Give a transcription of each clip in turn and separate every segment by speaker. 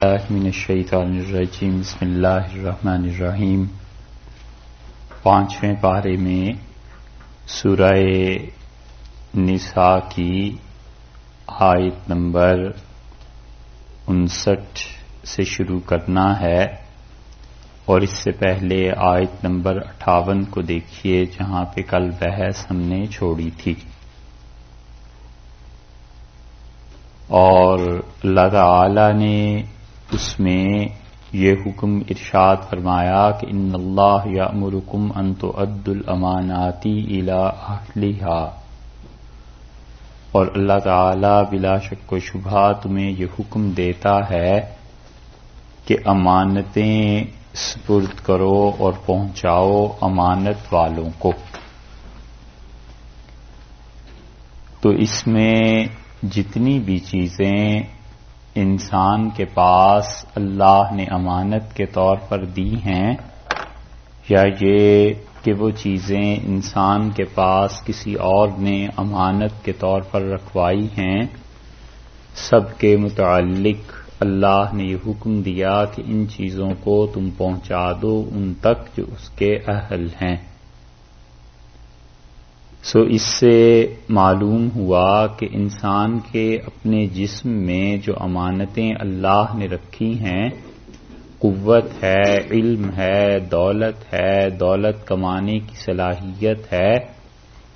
Speaker 1: من الشیطان الرجیم بسم اللہ الرحمن الرحیم 5ویں پارے میں سورہ نساء کی آیت نمبر 59 سے شروع کرنا ہے، اور اس سے پہلے آیت نمبر 58 کو دیکھیے جہاں پہ کل بحث ہم نے چھوڑی تھی۔ اور اللہ تعالی نے اس میں یہ حکم ارشاد فرمایا کہ ان اللہ یأمرکم ان تؤدوا الامانات الی اہلھا، اور اللہ تعالی بلا شک و شبہ تمہیں یہ حکم دیتا ہے کہ امانتیں سپرد کرو اور پہنچاؤ امانت والوں کو۔ تو اس میں جتنی بھی چیزیں انسان کے پاس اللہ نے امانت کے طور پر دی ہیں، یا یہ کہ وہ چیزیں انسان کے پاس کسی اور نے امانت کے طور پر رکھوائی ہیں، سب کے متعلق اللہ نے یہ حکم دیا کہ ان چیزوں کو تم پہنچا دو ان تک جو اس کے اہل ہیں۔ اس سے معلوم ہوا کہ انسان کے اپنے جسم میں جو امانتیں اللہ نے رکھی ہیں، قوت ہے، علم ہے، دولت کمانے کی صلاحیت ہے،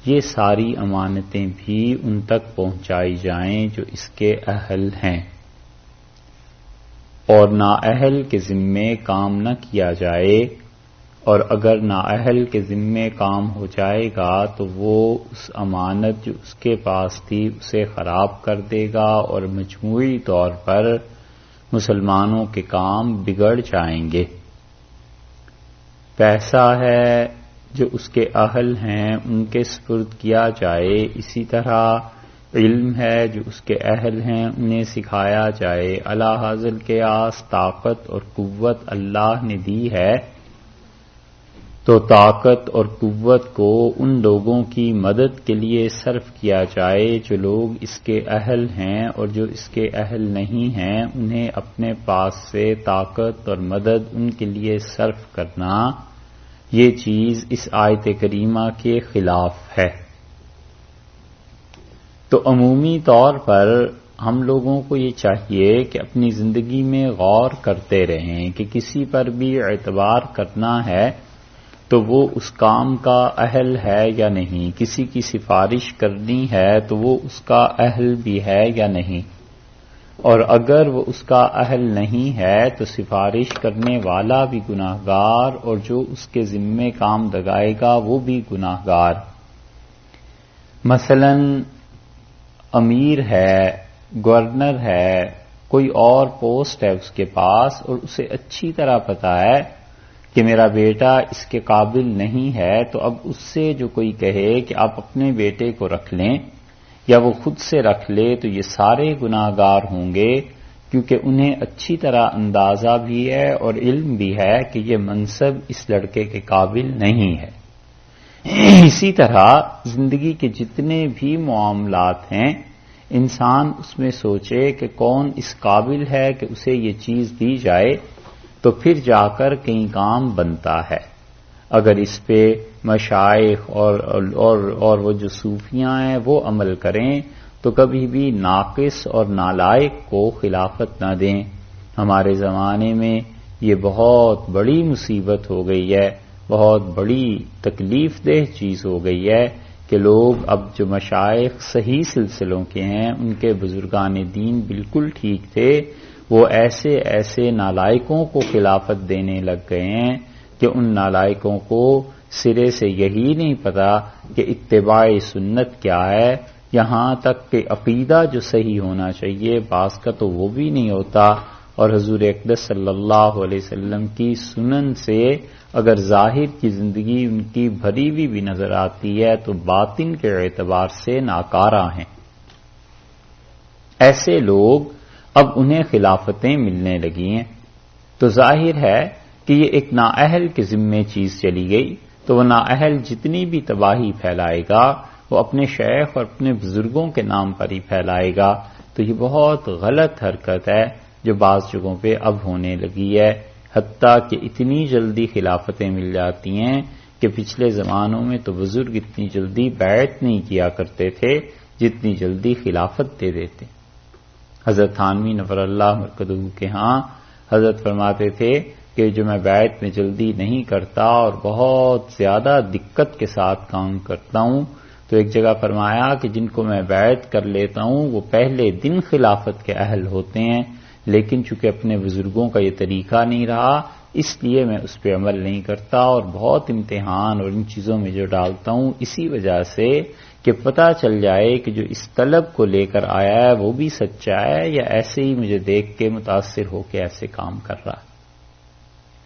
Speaker 1: یہ ساری امانتیں بھی ان تک پہنچائی جائیں جو اس کے اہل ہیں، اور نااہل کے ذمے کام نہ کیا جائے، اور اگر نااہل کے ذمے کام ہو جائے گا تو وہ اس امانت جو اس کے پاس تھی اسے خراب کر دے گا، اور مجموعی طور پر مسلمانوں کے کام بگڑ جائیں گے۔ پیسہ ہے جو اس کے اہل ہیں ان کے سپرد کیا جائے، اسی طرح علم ہے جو اس کے اہل ہیں انہیں سکھایا جائے۔ اعلی حاصل کے آس طاقت اور قوت اللہ نے دی ہے، تو طاقت اور قوت کو ان لوگوں کی مدد کے لیے صرف کیا جائے جو لوگ اس کے اہل ہیں، اور جو اس کے اہل نہیں ہیں انہیں اپنے پاس سے طاقت اور مدد ان کے لیے صرف کرنا، یہ چیز اس آیت کریمہ کے خلاف ہے۔ تو عمومی طور پر ہم لوگوں کو یہ چاہیے کہ اپنی زندگی میں غور کرتے رہیں کہ کسی پر بھی اعتبار کرنا ہے تو وہ اس کام کا اہل ہے یا نہیں، کسی کی سفارش کرنی ہے تو وہ اس کا اہل بھی ہے یا نہیں، اور اگر وہ اس کا اہل نہیں ہے تو سفارش کرنے والا بھی گناہگار، اور جو اس کے ذمے کام لگائے گا وہ بھی گناہگار۔ مثلا امیر ہے، گورنر ہے، کوئی اور پوسٹ ہے اس کے پاس، اور اسے اچھی طرح پتا ہے کہ میرا بیٹا اس کے قابل نہیں ہے، تو اب اس سے جو کوئی کہے کہ آپ اپنے بیٹے کو رکھ لیں یا وہ خود سے رکھ لے تو یہ سارے گناہگار ہوں گے، کیونکہ انہیں اچھی طرح اندازہ بھی ہے اور علم بھی ہے کہ یہ منصب اس لڑکے کے قابل نہیں ہے۔ اسی طرح زندگی کے جتنے بھی معاملات ہیں انسان اس میں سوچے کہ کون اس قابل ہے کہ اسے یہ چیز دی جائے، تو پھر جا کر کئی کام بنتا ہے۔ اگر اس پہ مشائخ اور وہ جو صوفیاں ہیں وہ عمل کریں تو کبھی بھی ناقص اور نالائق کو خلافت نہ دیں۔ ہمارے زمانے میں یہ بہت بڑی مصیبت ہو گئی ہے، بہت بڑی تکلیف دہ چیز ہو گئی ہے کہ لوگ اب جو مشائخ صحیح سلسلوں کے ہیں، ان کے بزرگان دین بالکل ٹھیک تھے، وہ ایسے نالائقوں کو خلافت دینے لگ گئے ہیں کہ ان نالائقوں کو سرے سے یہی نہیں پتا کہ اتباع سنت کیا ہے، یہاں تک کہ عقیدہ جو صحیح ہونا چاہیے بعض کا تو وہ بھی نہیں ہوتا، اور حضور اقدس صلی اللہ علیہ وسلم کی سنن سے اگر ظاہر کی زندگی ان کی بھری ہوئی بھی نظر آتی ہے تو باطن کے اعتبار سے ناکارہ ہیں۔ ایسے لوگ اب انہیں خلافتیں ملنے لگی ہیں، تو ظاہر ہے کہ یہ ایک نااہل کے ذمے چیز چلی گئی، تو وہ نااہل جتنی بھی تباہی پھیلائے گا وہ اپنے شیخ اور اپنے بزرگوں کے نام پر ہی پھیلائے گا، تو یہ بہت غلط حرکت ہے۔ جو بعض جگہوں پہ اب ہونے لگی ہے، حتیٰ کہ اتنی جلدی خلافتیں مل جاتی ہیں کہ پچھلے زمانوں میں تو بزرگ اتنی جلدی بیعت نہیں کیا کرتے تھے جتنی جلدی خلافت دے دیتے۔ حضرت تھانوی نور اللہ مرکزہ کے ہاں حضرت فرماتے تھے کہ جو میں بیعت میں جلدی نہیں کرتا اور بہت زیادہ دقت کے ساتھ کام کرتا ہوں، تو ایک جگہ فرمایا کہ جن کو میں بیعت کر لیتا ہوں وہ پہلے دن خلافت کے اہل ہوتے ہیں، لیکن چونکہ اپنے بزرگوں کا یہ طریقہ نہیں رہا اس لیے میں اس پہ عمل نہیں کرتا اور بہت امتحان اور ان چیزوں میں جو ڈالتا ہوں اسی وجہ سے کہ پتہ چل جائے کہ جو اس طلب کو لے کر آیا ہے وہ بھی سچا ہے یا ایسے ہی مجھے دیکھ کے متاثر ہو کے ایسے کام کر رہا ہے۔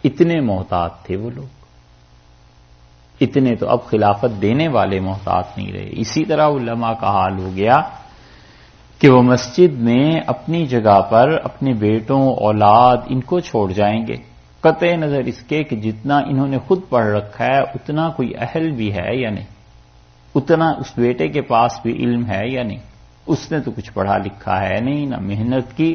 Speaker 1: اتنے محتاط تھے وہ لوگ، اتنے تو اب خلافت دینے والے محتاط نہیں رہے۔ اسی طرح علماء کا حال ہو گیا کہ وہ مسجد میں اپنی جگہ پر اپنے بیٹوں اولاد ان کو چھوڑ جائیں گے، قطع نظر اس کے کہ جتنا انہوں نے خود پڑھ رکھا ہے اتنا کوئی اہل بھی ہے یا نہیں، اتنا اس بیٹے کے پاس بھی علم ہے یا نہیں، اس نے تو کچھ پڑھا لکھا ہے نہیں، نہ محنت کی،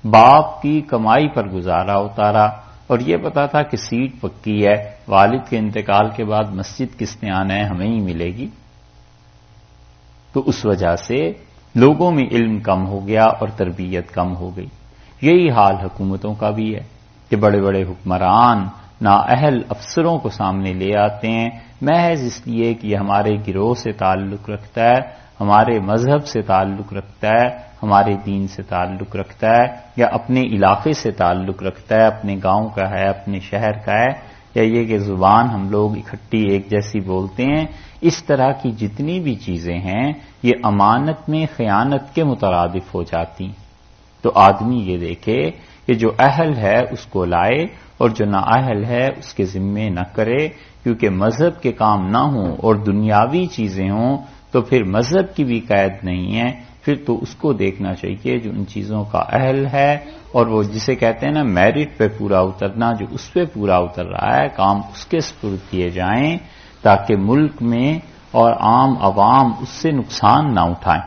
Speaker 1: باپ کی کمائی پر گزارا اتارا، اور یہ پتا تھا کہ سیٹ پکی ہے، والد کے انتقال کے بعد مسجد کس نے آنا ہے، ہمیں ہی ملے گی۔ تو اس وجہ سے لوگوں میں علم کم ہو گیا اور تربیت کم ہو گئی۔ یہی حال حکومتوں کا بھی ہے کہ بڑے بڑے حکمران نااہل افسروں کو سامنے لے آتے ہیں محض اس لیے کہ یہ ہمارے گروہ سے تعلق رکھتا ہے، ہمارے مذہب سے تعلق رکھتا ہے، ہمارے دین سے تعلق رکھتا ہے، یا اپنے علاقے سے تعلق رکھتا ہے، اپنے گاؤں کا ہے، اپنے شہر کا ہے، یا یہ کہ زبان ہم لوگ اکٹھی ایک جیسی بولتے ہیں۔ اس طرح کی جتنی بھی چیزیں ہیں یہ امانت میں خیانت کے مترادف ہو جاتی ہیں۔ تو آدمی یہ دیکھے کہ جو اہل ہے اس کو لائے اور جو نااہل ہے اس کے ذمے نہ کرے، کیونکہ مذہب کے کام نہ ہوں اور دنیاوی چیزیں ہوں تو پھر مذہب کی بھی قید نہیں ہے، پھر تو اس کو دیکھنا چاہیے جو ان چیزوں کا اہل ہے، اور وہ جسے کہتے ہیں نا میرٹ پہ پورا اترنا، جو اس پہ پورا اتر رہا ہے کام اس کے سپرد کیے جائیں تاکہ ملک میں اور عام عوام اس سے نقصان نہ اٹھائیں۔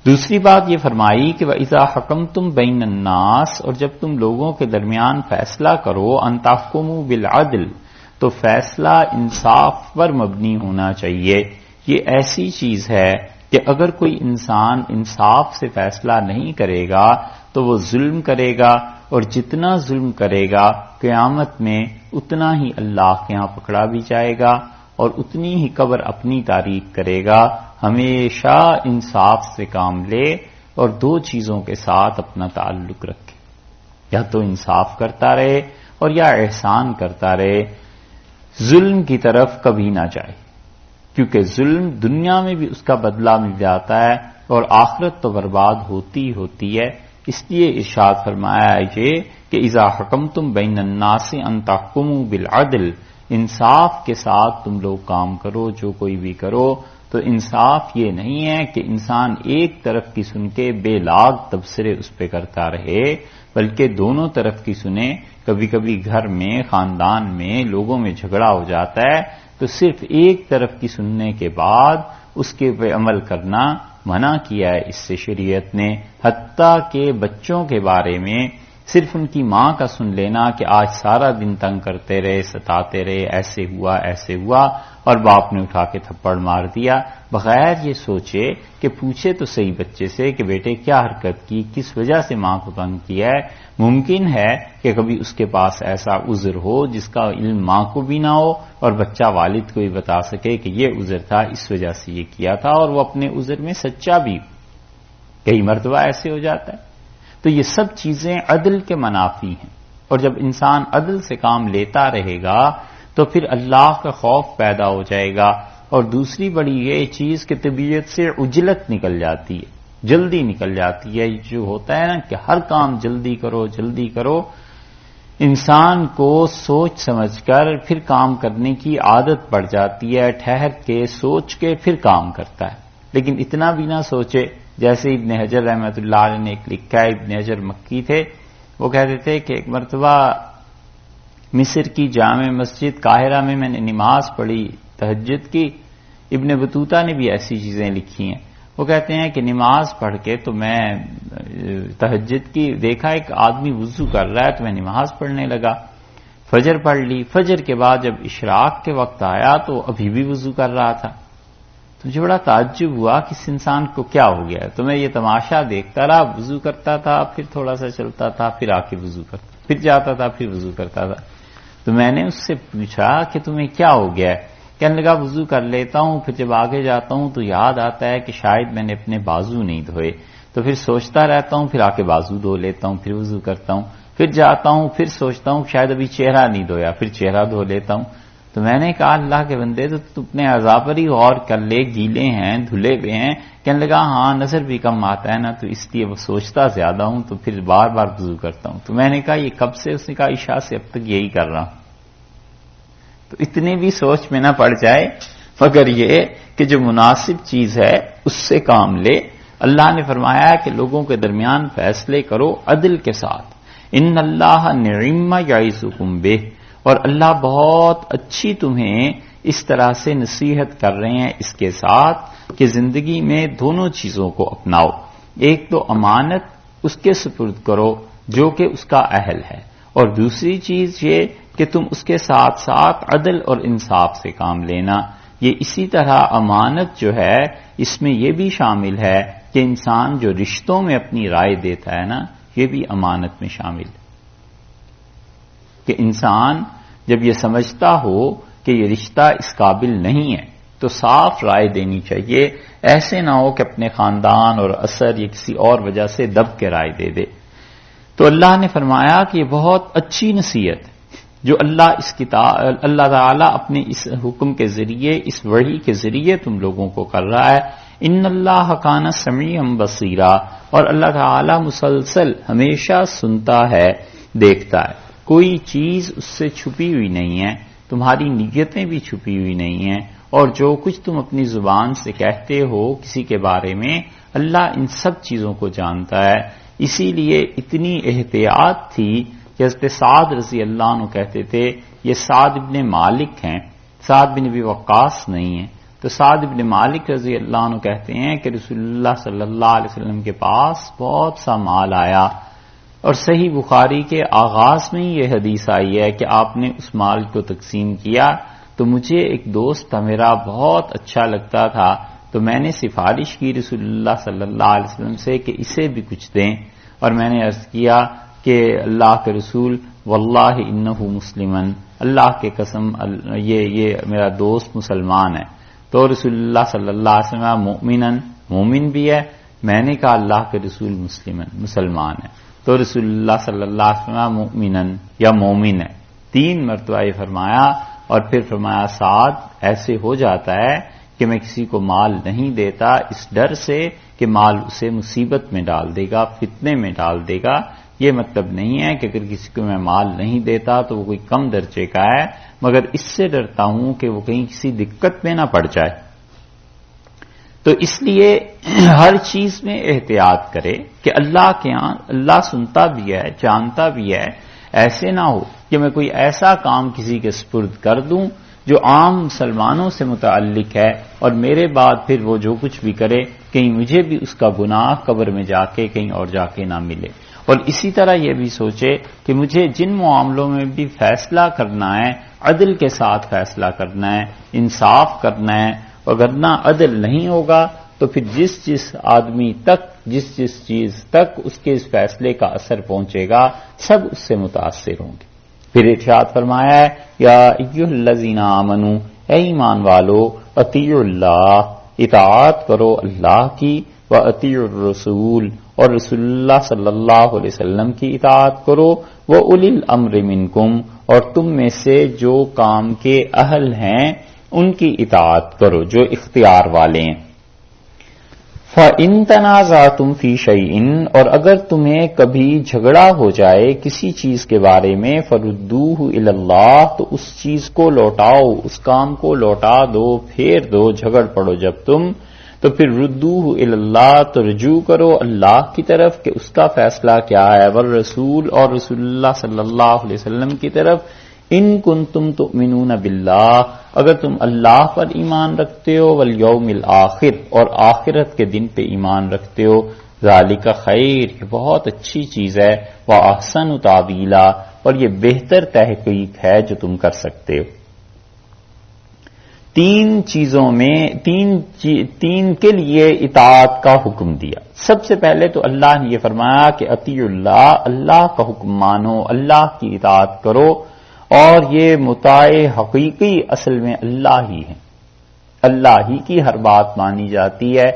Speaker 1: دوسری بات یہ فرمائی کہ وَإِذَا حَكَمْتُمْ بَيْنَ النَّاسِ، اور جب تم لوگوں کے درمیان فیصلہ کرو، أَن تَحْكُمُوا بِالْعَدْلِ، تو فیصلہ انصاف پر مبنی ہونا چاہیے۔ یہ ایسی چیز ہے کہ اگر کوئی انسان انصاف سے فیصلہ نہیں کرے گا تو وہ ظلم کرے گا، اور جتنا ظلم کرے گا قیامت میں اتنا ہی اللہ کے ہاں پکڑا بھی جائے گا اور اتنی ہی قبر اپنی تاریخ کرے گا۔ ہمیشہ انصاف سے کام لے اور دو چیزوں کے ساتھ اپنا تعلق رکھے، یا تو انصاف کرتا رہے اور یا احسان کرتا رہے، ظلم کی طرف کبھی نہ جائے، کیونکہ ظلم دنیا میں بھی اس کا بدلہ مل جاتا ہے اور آخرت تو برباد ہوتی ہوتی ہے۔ اس لیے ارشاد فرمایا ہے یہ کہ اذا حکمتم بین الناس ان تحکموا بالعدل، انصاف کے ساتھ تم لوگ کام کرو، جو کوئی بھی کرو۔ تو انصاف یہ نہیں ہے کہ انسان ایک طرف کی سن کے بے لاگ تبصرے اس پہ کرتا رہے، بلکہ دونوں طرف کی سنے۔ کبھی کبھی گھر میں، خاندان میں، لوگوں میں جھگڑا ہو جاتا ہے تو صرف ایک طرف کی سننے کے بعد اس کے پہ عمل کرنا منع کیا ہے اس سے شریعت نے۔ حتیٰ کہ بچوں کے بارے میں صرف ان کی ماں کا سن لینا کہ آج سارا دن تنگ کرتے رہے، ستاتے رہے، ایسے ہوا اور باپ نے اٹھا کے تھپڑ مار دیا، بغیر یہ سوچے کہ پوچھے تو صحیح بچے سے کہ بیٹے کیا حرکت کی، کس وجہ سے ماں کو تنگ کیا ہے۔ ممکن ہے کہ کبھی اس کے پاس ایسا عذر ہو جس کا علم ماں کو بھی نہ ہو اور بچہ والد کو بھی بتا سکے کہ یہ عذر تھا، اس وجہ سے یہ کیا تھا، اور وہ اپنے عذر میں سچا بھی۔ کئی مرتبہ ایسے ہو جاتا ہے۔ تو یہ سب چیزیں عدل کے منافی ہیں، اور جب انسان عدل سے کام لیتا رہے گا تو پھر اللہ کا خوف پیدا ہو جائے گا۔ اور دوسری بڑی یہ چیز کہ طبیعت سے عجلت نکل جاتی ہے، جلدی نکل جاتی ہے۔ جو ہوتا ہے نا کہ ہر کام جلدی کرو، انسان کو سوچ سمجھ کر پھر کام کرنے کی عادت پڑ جاتی ہے، ٹھہر کے سوچ کے پھر کام کرتا ہے، لیکن اتنا بھی نہ سوچے۔ جیسے ابن حجر رحمۃ اللہ علیہ نے ایک لکھا ہے، ابن حجر مکی تھے، وہ کہتے تھے کہ ایک مرتبہ مصر کی جامع مسجد قاہرہ میں نے نماز پڑھی تہجد کی۔ ابن بطوطہ نے بھی ایسی چیزیں لکھی ہیں۔ وہ کہتے ہیں کہ نماز پڑھ کے تو میں تہجد کی دیکھا ایک آدمی وضو کر رہا ہے تو میں نماز پڑھنے لگا، فجر پڑھ لی، فجر کے بعد جب اشراق کے وقت آیا تو ابھی بھی وضو کر رہا تھا۔ تو مجھے بڑا تعجب ہوا کہ اس انسان کو کیا ہو گیا ہے، تو میں یہ تماشا دیکھتا رہا، وضو کرتا تھا، پھر تھوڑا سا چلتا تھا، پھر آ کے وضو کرتا، پھر جاتا تھا، پھر وضو کرتا تھا۔ تو میں نے اس سے پوچھا کہ تمہیں کیا ہو گیا ہے؟ کہنے لگا وضو کر لیتا ہوں، پھر جب آگے جاتا ہوں تو یاد آتا ہے کہ شاید میں نے اپنے بازو نہیں دھوئے، تو پھر سوچتا رہتا ہوں، پھر آ کے بازو دھو لیتا ہوں، پھر وضو کرتا ہوں، پھر جاتا ہوں، پھر سوچتا ہوں شاید ابھی چہرہ نہیں دھویا، پھر چہرہ دھو لیتا ہوں۔ تو میں نے کہا اللہ کے بندے تو اپنے اعضاء پر ہی غور کر لے، گیلے ہیں، دھلے ہوئے ہیں۔ کہنے لگا ہاں نظر بھی کم آتا ہے نا، تو اس لیے وہ سوچتا زیادہ ہوں تو پھر بار بار وضو کرتا ہوں۔ تو میں نے کہا یہ کب سے؟ اس نے کہا عشاء سے اب تک یہی کر رہا ہوں۔ تو اتنے بھی سوچ میں نہ پڑ جائے، مگر یہ کہ جو مناسب چیز ہے اس سے کام لے۔ اللہ نے فرمایا کہ لوگوں کے درمیان فیصلے کرو عدل کے ساتھ، ان اللہ نعم یعظکم بہ، اور اللہ بہت اچھی تمہیں اس طرح سے نصیحت کر رہے ہیں اس کے ساتھ کہ زندگی میں دونوں چیزوں کو اپناؤ، ایک تو امانت اس کے سپرد کرو جو کہ اس کا اہل ہے، اور دوسری چیز یہ کہ تم اس کے ساتھ ساتھ عدل اور انصاف سے کام لینا۔ یہ اسی طرح امانت جو ہے اس میں یہ بھی شامل ہے کہ انسان جو رشتوں میں اپنی رائے دیتا ہے نا، یہ بھی امانت میں شامل ہے کہ انسان جب یہ سمجھتا ہو کہ یہ رشتہ اس قابل نہیں ہے تو صاف رائے دینی چاہیے، ایسے نہ ہو کہ اپنے خاندان اور اثر یا کسی اور وجہ سے دب کے رائے دے دے۔ تو اللہ نے فرمایا کہ یہ بہت اچھی نصیحت جو اللہ تعالیٰ اپنے اس حکم کے ذریعے، اس وحی کے ذریعے تم لوگوں کو کر رہا ہے۔ ان اللہ کان سمیعا بصیرا، اور اللہ تعالیٰ مسلسل ہمیشہ سنتا ہے، دیکھتا ہے، کوئی چیز اس سے چھپی ہوئی نہیں ہے، تمہاری نیتیں بھی چھپی ہوئی نہیں ہیں، اور جو کچھ تم اپنی زبان سے کہتے ہو کسی کے بارے میں، اللہ ان سب چیزوں کو جانتا ہے۔ اسی لیے اتنی احتیاط تھی کہ حضرت سعد رضی اللہ عنہ کہتے تھے، یہ سعد ابن مالک ہیں، سعد بن ابی وقاص نہیں ہیں، تو سعد ابن مالک رضی اللہ عنہ کہتے ہیں کہ رسول اللہ صلی اللہ علیہ وسلم کے پاس بہت سا مال آیا، اور صحیح بخاری کے آغاز میں یہ حدیث آئی ہے کہ آپ نے اس مال کو تقسیم کیا، تو مجھے ایک دوست تھا میرا بہت اچھا لگتا تھا، تو میں نے سفارش کی رسول اللہ صلی اللہ علیہ وسلم سے کہ اسے بھی کچھ دیں، اور میں نے عرض کیا کہ اللہ کے رسول واللہ انہ مسلمن، اللہ کے قسم یہ میرا دوست مسلمان ہے۔ تو رسول اللہ صلی اللہ علیہ وسلم مؤمنن، مومن بھی ہے، میں نے کہا اللہ کے رسول مسلمان ہے، تو رسول اللہ صلی اللہ علیہ وسلم مؤمنن یا مومن ہے، 3 مرتبہ یہ فرمایا، اور پھر فرمایا سعد ایسے ہو جاتا ہے کہ میں کسی کو مال نہیں دیتا اس ڈر سے کہ مال اسے مصیبت میں ڈال دے گا، فتنے میں ڈال دے گا۔ یہ مطلب نہیں ہے کہ اگر کسی کو میں مال نہیں دیتا تو وہ کوئی کم درجے کا ہے، مگر اس سے ڈرتا ہوں کہ وہ کہیں کسی دقت میں نہ پڑ جائے۔ تو اس لیے ہر چیز میں احتیاط کرے کہ اللہ کے ہاں اللہ سنتا بھی ہے، جانتا بھی ہے، ایسے نہ ہو کہ میں کوئی ایسا کام کسی کے سپرد کر دوں جو عام مسلمانوں سے متعلق ہے، اور میرے بعد پھر وہ جو کچھ بھی کرے کہیں مجھے بھی اس کا گناہ قبر میں جا کے کہیں اور جا کے نہ ملے۔ اور اسی طرح یہ بھی سوچے کہ مجھے جن معاملوں میں بھی فیصلہ کرنا ہے عدل کے ساتھ فیصلہ کرنا ہے، انصاف کرنا ہے، اگر نہ عدل نہیں ہوگا تو پھر جس آدمی تک جس چیز تک اس کے اس فیصلے کا اثر پہنچے گا سب اس سے متاثر ہوں گے۔ پھر ارشاد فرمایا ہے یا ایھا الذین آمنو، اے ایمان والو، اطیعوا اللہ، اطاعت کرو اللہ کی، واطیعوا الرسول، اور رسول اللہ صلی اللہ علیہ وسلم کی اطاعت کرو، وَأُولِي الْأَمْرِ مِنْكُمْ، اور تم میں سے جو کام کے اہل ہیں ان کی اطاعت کرو، جو اختیار والے ہیں۔ فَإِن تَنَازَعْتُمْ فِي شَيْءٍ، اور اگر تمہیں کبھی جھگڑا ہو جائے کسی چیز کے بارے میں، فَرُدُّوهُ إِلَى اللَّهِ، تو اس چیز کو لوٹاؤ، اس کام کو لوٹا دو، پھیر دو، جھگڑ پڑو جب تم، تو پھر ردوہ الی اللہ، تو رجوع کرو اللہ کی طرف کہ اس کا فیصلہ کیا ہے، والرسول، اور رسول اللہ صلی اللہ علیہ وسلم کی طرف، ان کنتم تؤمنون باللہ، اگر تم اللہ پر ایمان رکھتے ہو، والیوم الآخر، اور آخرت کے دن پہ ایمان رکھتے ہو، ذالک خیر، یہ بہت اچھی چیز ہے، واحسن تاویلا، اور یہ بہتر تحقیق ہے جو تم کر سکتے ہو۔ تین چیزوں میں تین کے لیے اطاعت کا حکم دیا۔ سب سے پہلے تو اللہ نے یہ فرمایا کہ اطیعوا اللہ، اللہ کا حکم مانو، اللہ کی اطاعت کرو، اور یہ مطاع حقیقی اصل میں اللہ ہی ہے، اللہ ہی کی ہر بات مانی جاتی ہے،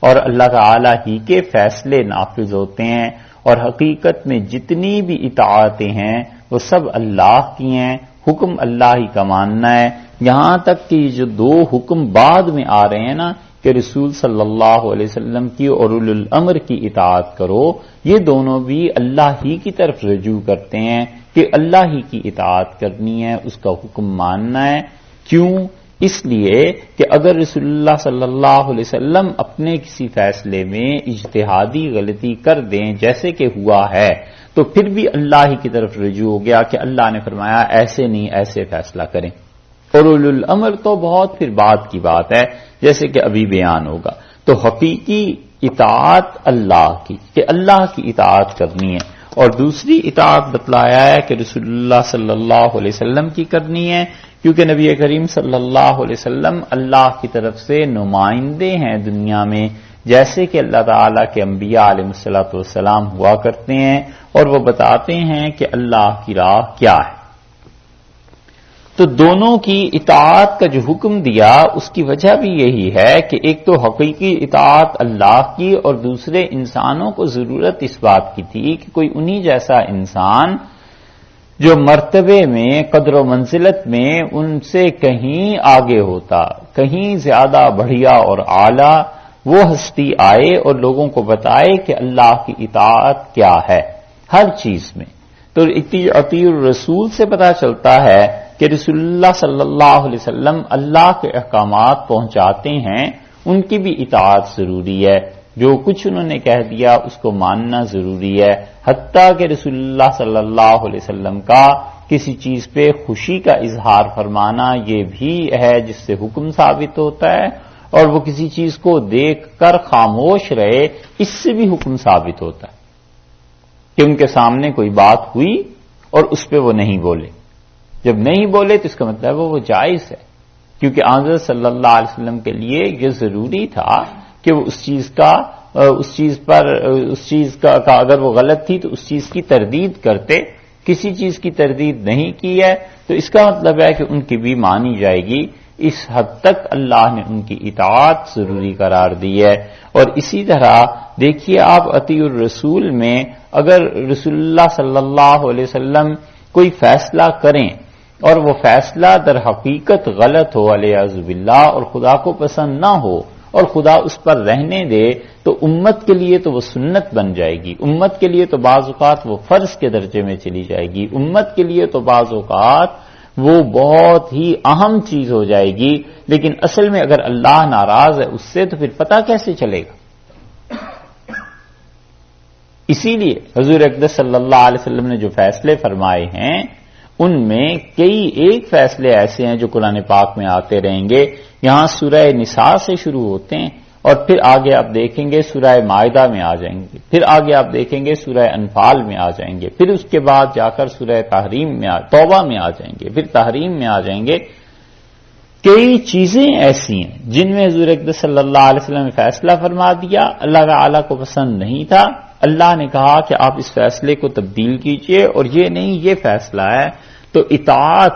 Speaker 1: اور اللہ تعالی ہی کے فیصلے نافذ ہوتے ہیں، اور حقیقت میں جتنی بھی اطاعتیں ہیں وہ سب اللہ کی ہیں، حکم اللہ ہی کا ماننا ہے۔ یہاں تک کہ جو دو حکم بعد میں آ رہے ہیں نا کہ رسول صلی اللہ علیہ وسلم کی اور اولو الامر کی اطاعت کرو، یہ دونوں بھی اللہ ہی کی طرف رجوع کرتے ہیں کہ اللہ ہی کی اطاعت کرنی ہے، اس کا حکم ماننا ہے۔ کیوں؟ اس لیے کہ اگر رسول اللہ صلی اللہ علیہ وسلم اپنے کسی فیصلے میں اجتہادی غلطی کر دیں جیسے کہ ہوا ہے، تو پھر بھی اللہ ہی کی طرف رجوع ہو گیا کہ اللہ نے فرمایا ایسے نہیں، ایسے فیصلہ کریں، اور اولو الامر تو بہت پھر بعد کی بات ہے جیسے کہ ابھی بیان ہوگا۔ تو حقیقی اطاعت اللہ کی کہ اللہ کی اطاعت کرنی ہے، اور دوسری اطاعت بتلایا ہے کہ رسول اللہ صلی اللہ علیہ وسلم کی کرنی ہے، کیونکہ نبی کریم صلی اللہ علیہ وسلم اللہ کی طرف سے نمائندے ہیں دنیا میں، جیسے کہ اللہ تعالیٰ کے انبیاء علیہ الصلوۃ والسلام ہوا کرتے ہیں، اور وہ بتاتے ہیں کہ اللہ کی راہ کیا ہے۔ تو دونوں کی اطاعت کا جو حکم دیا اس کی وجہ بھی یہی ہے کہ ایک تو حقیقی اطاعت اللہ کی، اور دوسرے انسانوں کو ضرورت اس بات کی تھی کہ کوئی انہی جیسا انسان جو مرتبے میں، قدر و منزلت میں ان سے کہیں آگے ہوتا، کہیں زیادہ بڑھیا اور اعلیٰ، وہ ہستی آئے اور لوگوں کو بتائے کہ اللہ کی اطاعت کیا ہے ہر چیز میں۔ تو اطیع الرسول سے پتہ چلتا ہے کہ رسول اللہ صلی اللہ علیہ وسلم اللہ کے احکامات پہنچاتے ہیں، ان کی بھی اطاعت ضروری ہے، جو کچھ انہوں نے کہہ دیا اس کو ماننا ضروری ہے، حتیٰ کہ رسول اللہ صلی اللہ علیہ وسلم کا کسی چیز پہ خوشی کا اظہار فرمانا یہ بھی ہے جس سے حکم ثابت ہوتا ہے، اور وہ کسی چیز کو دیکھ کر خاموش رہے اس سے بھی حکم ثابت ہوتا ہے کہ ان کے سامنے کوئی بات ہوئی اور اس پہ وہ نہیں بولے، جب نہیں بولے تو اس کا مطلب وہ جائز ہے، کیونکہ حضرت صلی اللہ علیہ وسلم کے لیے یہ ضروری تھا کہ وہ اس چیز کا اگر وہ غلط تھی تو اس چیز کی تردید کرتے، کسی چیز کی تردید نہیں کی ہے تو اس کا مطلب ہے کہ ان کی بھی مانی جائے گی۔ اس حد تک اللہ نے ان کی اطاعت ضروری قرار دی ہے۔ اور اسی طرح دیکھیے آپ اطیع الرسول میں اگر رسول اللہ صلی اللہ علیہ وسلم کوئی فیصلہ کریں اور وہ فیصلہ در حقیقت غلط ہو علیہ باللہ اور خدا کو پسند نہ ہو اور خدا اس پر رہنے دے، تو امت کے لیے تو وہ سنت بن جائے گی، امت کے لیے تو بعض اوقات وہ فرض کے درجے میں چلی جائے گی، امت کے لیے تو بعض اوقات وہ بہت ہی اہم چیز ہو جائے گی، لیکن اصل میں اگر اللہ ناراض ہے اس سے تو پھر پتہ کیسے چلے گا؟ اسی لیے حضور اقدس صلی اللہ علیہ وسلم نے جو فیصلے فرمائے ہیں ان میں کئی ایک فیصلے ایسے ہیں جو قرآن پاک میں آتے رہیں گے، یہاں سورہ نساء سے شروع ہوتے ہیں اور پھر آگے آپ دیکھیں گے سورہ مائدہ میں آ جائیں گے، پھر آگے آپ دیکھیں گے سورہ انفال میں آ جائیں گے، پھر اس کے بعد جا کر سورہ توبہ میں آ جائیں گے، پھر تحریم میں آ جائیں گے۔ کئی چیزیں ایسی ہیں جن میں حضور اقدس صلی اللہ علیہ وسلم نے فیصلہ فرما دیا، اللہ تعالیٰ کو پسند نہیں تھا، اللہ نے کہا کہ آپ اس فیصلے کو تبدیل کیجئے اور یہ نہیں یہ فیصلہ ہے، تو اطاعت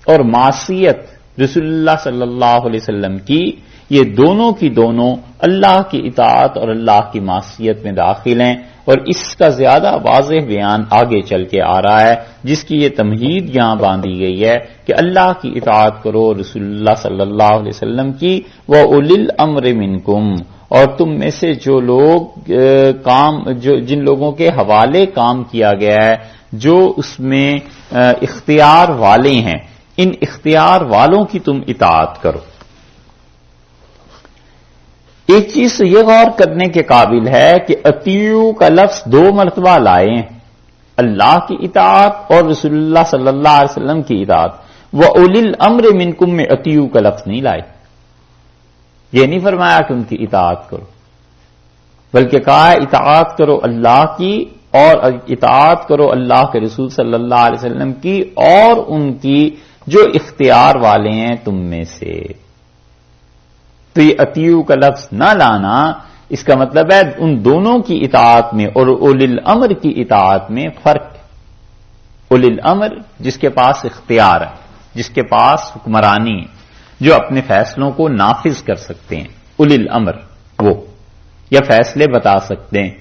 Speaker 1: اور معصیت رسول اللہ صلی اللہ علیہ وسلم کی، یہ دونوں کی دونوں اللہ کی اطاعت اور اللہ کی معصیت میں داخل ہیں، اور اس کا زیادہ واضح بیان آگے چل کے آ رہا ہے جس کی یہ تمہید یہاں باندھی گئی ہے کہ اللہ کی اطاعت کرو رسول اللہ صلی اللہ علیہ وسلم کی، وَأُولِي الْأَمْرِ مِنْكُمْ، اور تم میں سے جو لوگ جن لوگوں کے حوالے کام کیا گیا ہے، جو اس میں اختیار والے ہیں، ان اختیار والوں کی تم اطاعت کرو۔ ایک چیز تو یہ غور کرنے کے قابل ہے کہ اطیعو کا لفظ 2 مرتبہ لائے ہیں، اللہ کی اطاعت اور رسول اللہ صلی اللہ علیہ وسلم کی اطاعت. وَأُولِي الْأَمْرِ مِنْكُمْ میں اطیعوا کا لفظ نہیں لائے. یہ نہیں فرمایا کہ ان کی اطاعت کرو، بلکہ کہا اطاعت کرو اللہ کی اور اطاعت کرو اللہ کے رسول صلی اللہ علیہ وسلم کی اور ان کی جو اختیار والے ہیں تم میں سے. تو یہ اطیعوا کا لفظ نہ لانا، اس کا مطلب ہے ان دونوں کی اطاعت میں اور اولی الامر کی اطاعت میں فرق ہے. اولی الامر جس کے پاس اختیار ہے، جس کے پاس حکمرانی ہے، جو اپنے فیصلوں کو نافذ کر سکتے ہیں، اولی الامر وہ، یا فیصلے بتا سکتے ہیں.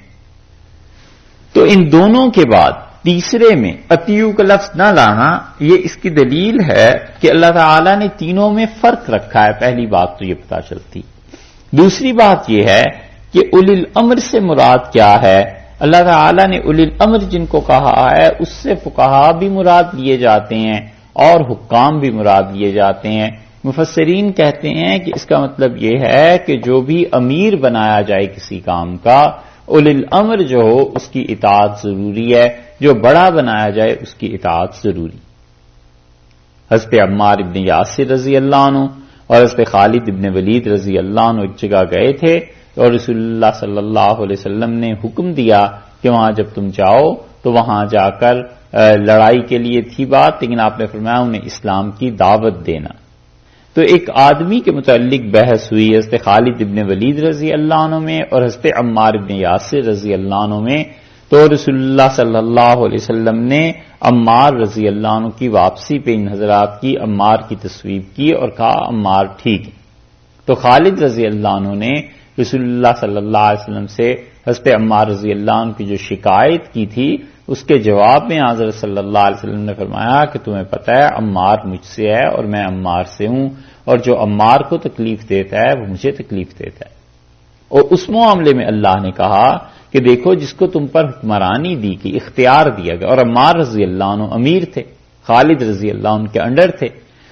Speaker 1: تو ان دونوں کے بعد تیسرے میں اطیعوا کا لفظ نہ لانا، یہ اس کی دلیل ہے کہ اللہ تعالی نے تینوں میں فرق رکھا ہے. پہلی بات تو یہ پتہ چلتی. دوسری بات یہ ہے کہ اولی الامر سے مراد کیا ہے. اللہ تعالی نے اولی الامر جن کو کہا ہے اس سے فقہا بھی مراد لیے جاتے ہیں اور حکام بھی مراد لیے جاتے ہیں. مفسرین کہتے ہیں کہ اس کا مطلب یہ ہے کہ جو بھی امیر بنایا جائے کسی کام کا، اولی الامر جو ہو اس کی اطاعت ضروری ہے، جو بڑا بنایا جائے اس کی اطاعت ضروری. حضرت عمار ابن یاسر رضی اللہ عنہ اور حضرت خالد ابن ولید رضی اللہ عنہ ایک جگہ گئے تھے اور رسول اللہ صلی اللہ علیہ وسلم نے حکم دیا کہ وہاں جب تم جاؤ تو وہاں جا کر لڑائی کے لیے تھی بات، لیکن آپ نے فرمایا انہیں اسلام کی دعوت دینا. تو ایک آدمی کے متعلق بحث ہوئی حضرت خالد ابن ولید رضی اللہ عنہ میں اور حضرت عمار ابن یاسر رضی اللہ عنہ میں. تو رسول اللہ صلی اللہ علیہ وسلم نے عمار رضی اللہ عنہ کی واپسی پہ ان حضرات کی عمار کی تصویب کی اور کہا عمار ٹھیک ہے. تو خالد رضی اللہ عنہ نے رسول اللہ صلی اللہ علیہ وسلم سے حضرت عمار رضی اللہ عنہ کی جو شکایت کی تھی اس کے جواب میں حضرت صلی اللہ علیہ وسلم نے فرمایا کہ تمہیں پتہ ہے عمار مجھ سے ہے اور میں عمار سے ہوں، اور جو عمار کو تکلیف دیتا ہے وہ مجھے تکلیف دیتا ہے. اور اس معاملے میں اللہ نے کہا کہ دیکھو جس کو تم پر حکمرانی دی کی اختیار دیا گیا، اور عمار رضی اللہ عنہ امیر تھے، خالد رضی اللہ عنہ کے انڈر تھے،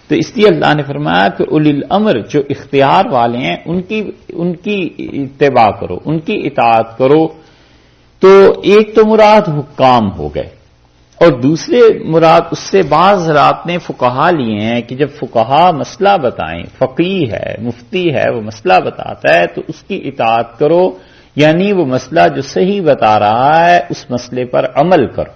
Speaker 1: تو اس لیے اللہ نے فرمایا کہ اولی الامر جو اختیار والے ہیں ان کی اتباع کرو، ان کی اطاعت کرو. تو ایک تو مراد حکام ہو گئے، اور دوسرے مراد اس سے بعض حضرات نے فقہا لیے ہیں کہ جب فقہا مسئلہ بتائیں، فقیہ ہے، مفتی ہے، وہ مسئلہ بتاتا ہے تو اس کی اطاعت کرو، یعنی وہ مسئلہ جو صحیح بتا رہا ہے اس مسئلے پر عمل کرو.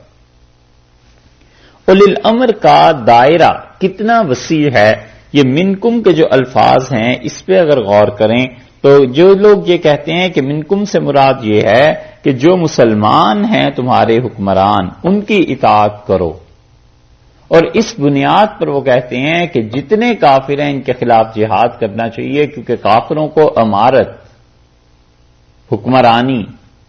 Speaker 1: اولی الامر کا دائرہ کتنا وسیع ہے، یہ منکم کے جو الفاظ ہیں اس پہ اگر غور کریں تو جو لوگ یہ کہتے ہیں کہ منکم سے مراد یہ ہے کہ جو مسلمان ہیں تمہارے حکمران ان کی اطاعت کرو، اور اس بنیاد پر وہ کہتے ہیں کہ جتنے کافر ہیں ان کے خلاف جہاد کرنا چاہیے، کیونکہ کافروں کو امارت، حکمرانی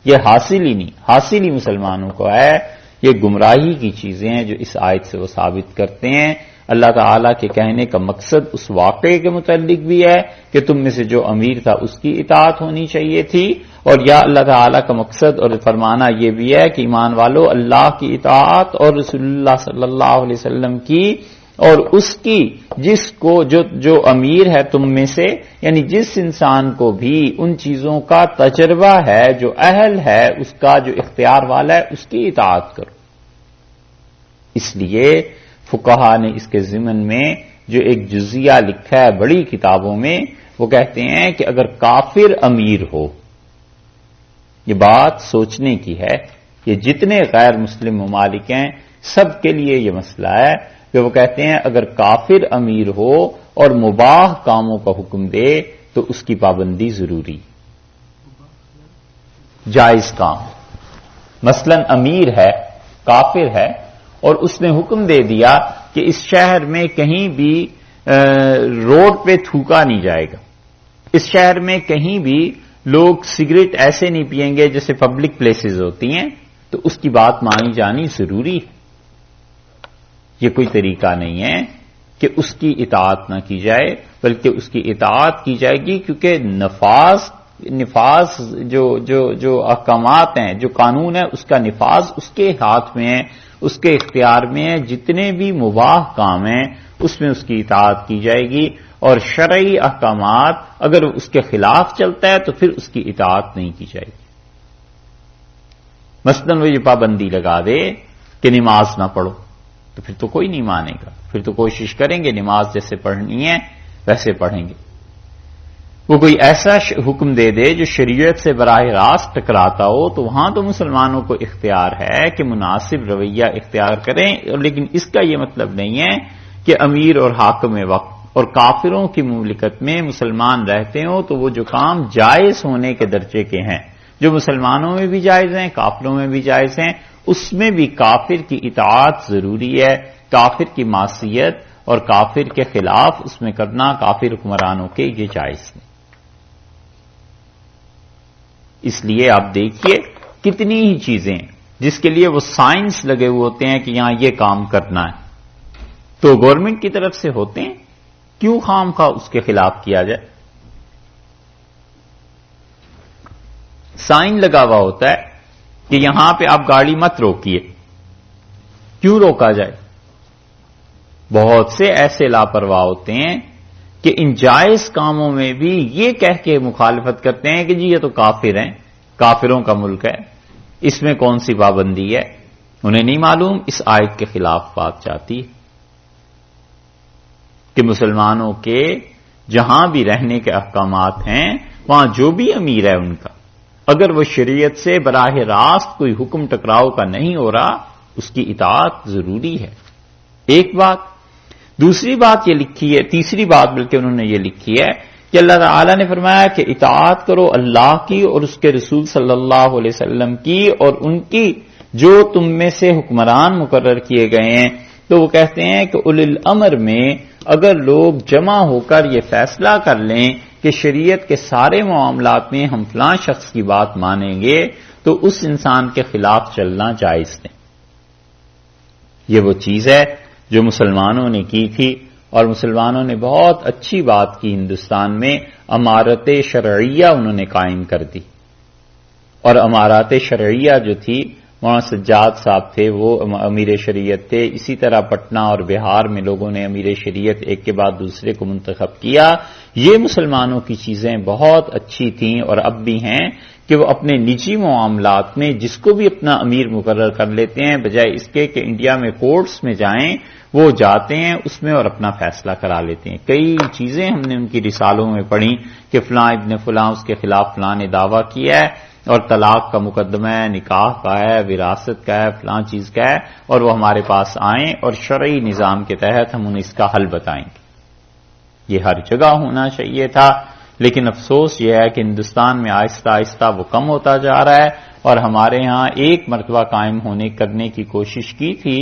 Speaker 1: یہ حاصل ہی مسلمانوں کو ہے. یہ گمراہی کی چیزیں ہیں جو اس آیت سے وہ ثابت کرتے ہیں. اللہ تعالیٰ کے کہنے کا مقصد اس واقعے کے متعلق بھی ہے کہ تم میں سے جو امیر تھا اس کی اطاعت ہونی چاہیے تھی، اور یا اللہ تعالیٰ کا مقصد اور فرمانا یہ بھی ہے کہ ایمان والو اللہ کی اطاعت اور رسول اللہ صلی اللہ علیہ وسلم کی، اور اس کی جس کو جو امیر ہے تم میں سے، یعنی جس انسان کو بھی ان چیزوں کا تجربہ ہے، جو اہل ہے اس کا، جو اختیار والا ہے، اس کی اطاعت کرو. اس لیے فقہا نے اس کے ضمن میں جو ایک جزیہ لکھا ہے بڑی کتابوں میں، وہ کہتے ہیں کہ اگر کافر امیر ہو، یہ بات سوچنے کی ہے، یہ جتنے غیر مسلم ممالک ہیں سب کے لیے یہ مسئلہ ہے کہ وہ کہتے ہیں اگر کافر امیر ہو اور مباح کاموں کا حکم دے تو اس کی پابندی ضروری، جائز کام. مثلا امیر ہے، کافر ہے، اور اس نے حکم دے دیا کہ اس شہر میں کہیں بھی روڈ پہ تھوکا نہیں جائے گا، اس شہر میں کہیں بھی لوگ سگریٹ ایسے نہیں پئیں گے جیسے پبلک پلیسز ہوتی ہیں، تو اس کی بات مانی جانی ضروری ہے. یہ کوئی طریقہ نہیں ہے کہ اس کی اطاعت نہ کی جائے، بلکہ اس کی اطاعت کی جائے گی، کیونکہ نفاذ جو احکامات ہیں، جو قانون ہے، اس کا نفاذ اس کے ہاتھ میں ہے، اس کے اختیار میں ہے. جتنے بھی مباح کام ہیں اس میں اس کی اطاعت کی جائے گی، اور شرعی احکامات اگر اس کے خلاف چلتا ہے تو پھر اس کی اطاعت نہیں کی جائے گی. مثلا وہ یہ پابندی لگا دے کہ نماز نہ پڑھو، تو پھر تو کوئی نہیں مانے گا، پھر تو کوشش کریں گے نماز جیسے پڑھنی ہے ویسے پڑھیں گے۔ وہ کوئی ایسا حکم دے دے جو شریعت سے براہ راست ٹکراتا ہو تو وہاں تو مسلمانوں کو اختیار ہے کہ مناسب رویہ اختیار کریں، لیکن اس کا یہ مطلب نہیں ہے کہ امیر اور حاکم وقت اور کافروں کی مملکت میں مسلمان رہتے ہوں تو وہ جو کام جائز ہونے کے درجے کے ہیں، جو مسلمانوں میں بھی جائز ہیں کافروں میں بھی جائز ہیں، اس میں بھی کافر کی اطاعت ضروری ہے، کافر کی معصیت اور کافر کے خلاف اس میں کرنا کافر حکمرانوں کے یہ جائز نہیں۔ اس لیے آپ دیکھیے کتنی ہی چیزیں جس کے لیے وہ سائنس لگے ہوئے ہوتے ہیں کہ یہاں یہ کام کرنا ہے تو گورنمنٹ کی طرف سے ہوتے ہیں، کیوں خام خواہ اس کے خلاف کیا جائے؟ سائن لگا ہوا ہوتا ہے کہ یہاں پہ آپ گاڑی مت روکیے، کیوں روکا جائے؟ بہت سے ایسے لاپرواہ ہوتے ہیں کہ ان جائز کاموں میں بھی یہ کہہ کے مخالفت کرتے ہیں کہ جی یہ تو کافر ہیں، کافروں کا ملک ہے، اس میں کون سی پابندی ہے؟ انہیں نہیں معلوم اس آیت کے خلاف بات جاتی ہے کہ مسلمانوں کے جہاں بھی رہنے کے احکامات ہیں وہاں جو بھی امیر ہے ان کا، اگر وہ شریعت سے براہ راست کوئی حکم ٹکراؤ کا نہیں ہو رہا اس کی اطاعت ضروری ہے۔ ایک بات، دوسری بات یہ لکھی ہے، تیسری بات بلکہ انہوں نے یہ لکھی ہے کہ اللہ تعالی نے فرمایا کہ اطاعت کرو اللہ کی اور اس کے رسول صلی اللہ علیہ وسلم کی اور ان کی جو تم میں سے حکمران مقرر کیے گئے ہیں۔ تو وہ کہتے ہیں کہ اولی الامر میں اگر لوگ جمع ہو کر یہ فیصلہ کر لیں کہ شریعت کے سارے معاملات میں ہم فلاں شخص کی بات مانیں گے تو اس انسان کے خلاف چلنا جائز نہیں۔ یہ وہ چیز ہے جو مسلمانوں نے کی تھی، اور مسلمانوں نے بہت اچھی بات کی، ہندوستان میں امارت شرعیہ انہوں نے قائم کر دی، اور امارات شرعیہ جو تھی مولانا سجاد صاحب تھے، وہ امیر شریعت تھے، اسی طرح پٹنہ اور بہار میں لوگوں نے امیر شریعت ایک کے بعد دوسرے کو منتخب کیا۔ یہ مسلمانوں کی چیزیں بہت اچھی تھیں اور اب بھی ہیں کہ وہ اپنے نجی معاملات میں جس کو بھی اپنا امیر مقرر کر لیتے ہیں، بجائے اس کے کہ انڈیا میں کورٹس میں جائیں وہ جاتے ہیں اس میں اور اپنا فیصلہ کرا لیتے ہیں۔ کئی چیزیں ہم نے ان کی رسالوں میں پڑھی کہ فلاں ابن فلاں اس کے خلاف فلاں نے دعویٰ کیا ہے اور طلاق کا مقدمہ ہے، نکاح کا ہے، وراثت کا ہے، فلاں چیز کا ہے، اور وہ ہمارے پاس آئیں اور شرعی نظام کے تحت ہم انہیں اس کا حل بتائیں گے۔ یہ ہر جگہ ہونا چاہیے تھا، لیکن افسوس یہ ہے کہ ہندوستان میں آہستہ آہستہ وہ کم ہوتا جا رہا ہے، اور ہمارے ہاں ایک مرتبہ قائم کرنے کی کوشش کی تھی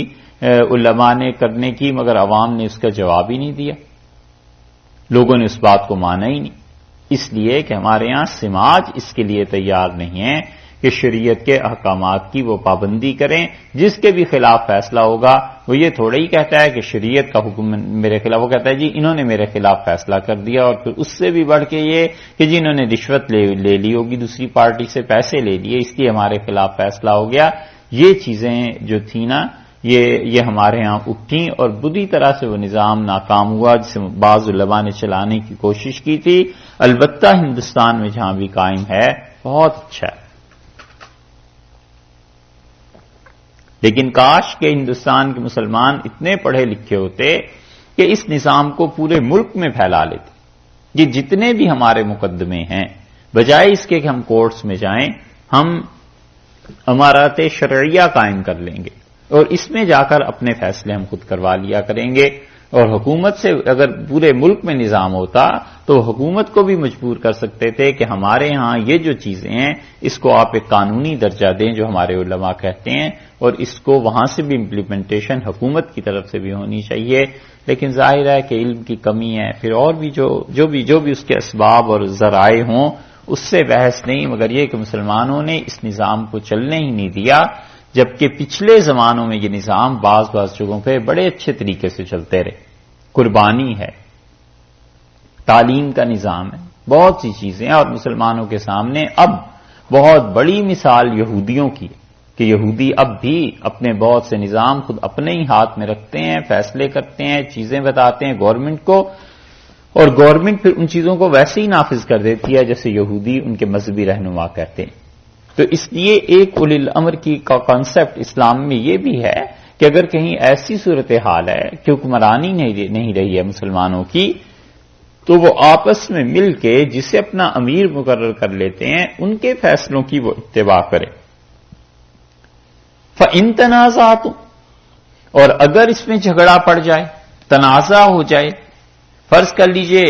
Speaker 1: علماء نے کرنے کی، مگر عوام نے اس کا جواب ہی نہیں دیا، لوگوں نے اس بات کو مانا ہی نہیں، اس لیے کہ ہمارے یہاں سماج اس کے لیے تیار نہیں ہے کہ شریعت کے احکامات کی وہ پابندی کریں۔ جس کے بھی خلاف فیصلہ ہوگا وہ یہ تھوڑا ہی کہتا ہے کہ شریعت کا حکم میرے خلاف، وہ کہتا ہے جی انہوں نے میرے خلاف فیصلہ کر دیا، اور پھر اس سے بھی بڑھ کے یہ کہ جی انہوں نے رشوت لے لی ہوگی، دوسری پارٹی سے پیسے لے لیے اس لیے ہمارے خلاف فیصلہ ہو گیا۔ یہ چیزیں جو تھی نا یہ ہمارے ہاں اٹھیں اور بری طرح سے وہ نظام ناکام ہوا جسے بعض علماء نے چلانے کی کوشش کی تھی۔ البتہ ہندوستان میں جہاں بھی قائم ہے بہت اچھا ہے، لیکن کاش کہ ہندوستان کے مسلمان اتنے پڑھے لکھے ہوتے کہ اس نظام کو پورے ملک میں پھیلا لیتے۔ یہ جتنے بھی ہمارے مقدمے ہیں بجائے اس کے کہ ہم کورٹس میں جائیں، ہم امارات شرعیہ قائم کر لیں گے اور اس میں جا کر اپنے فیصلے ہم خود کروا لیا کریں گے، اور حکومت سے اگر پورے ملک میں نظام ہوتا تو حکومت کو بھی مجبور کر سکتے تھے کہ ہمارے ہاں یہ جو چیزیں ہیں اس کو آپ ایک قانونی درجہ دیں جو ہمارے علماء کہتے ہیں، اور اس کو وہاں سے بھی امپلیمنٹیشن حکومت کی طرف سے بھی ہونی چاہیے۔ لیکن ظاہر ہے کہ علم کی کمی ہے، پھر اور بھی جو بھی اس کے اسباب اور ذرائع ہوں اس سے بحث نہیں، مگر یہ کہ مسلمانوں نے اس نظام کو چلنے ہی نہیں دیا، جبکہ پچھلے زمانوں میں یہ نظام بعض جگہوں پہ بڑے اچھے طریقے سے چلتے رہے۔ قربانی ہے، تعلیم کا نظام ہے، بہت سی چیزیں ہیں، اور مسلمانوں کے سامنے اب بہت بڑی مثال یہودیوں کی ہے کہ یہودی اب بھی اپنے بہت سے نظام خود اپنے ہی ہاتھ میں رکھتے ہیں، فیصلے کرتے ہیں، چیزیں بتاتے ہیں گورنمنٹ کو، اور گورنمنٹ پھر ان چیزوں کو ویسے ہی نافذ کر دیتی ہے جیسے یہودی ان کے مذہبی رہنما کہتے ہیں۔ تو اس لیے ایک اولی الامر کی کا کانسیپٹ اسلام میں یہ بھی ہے کہ اگر کہیں ایسی صورتحال ہے کہ حکمرانی نہیں رہی ہے مسلمانوں کی، تو وہ آپس میں مل کے جسے اپنا امیر مقرر کر لیتے ہیں ان کے فیصلوں کی وہ اتباع کرے۔ فَإِن تَنَازَعْتُمْ، اور اگر اس میں جھگڑا پڑ جائے، تنازع ہو جائے، فرض کر لیجئے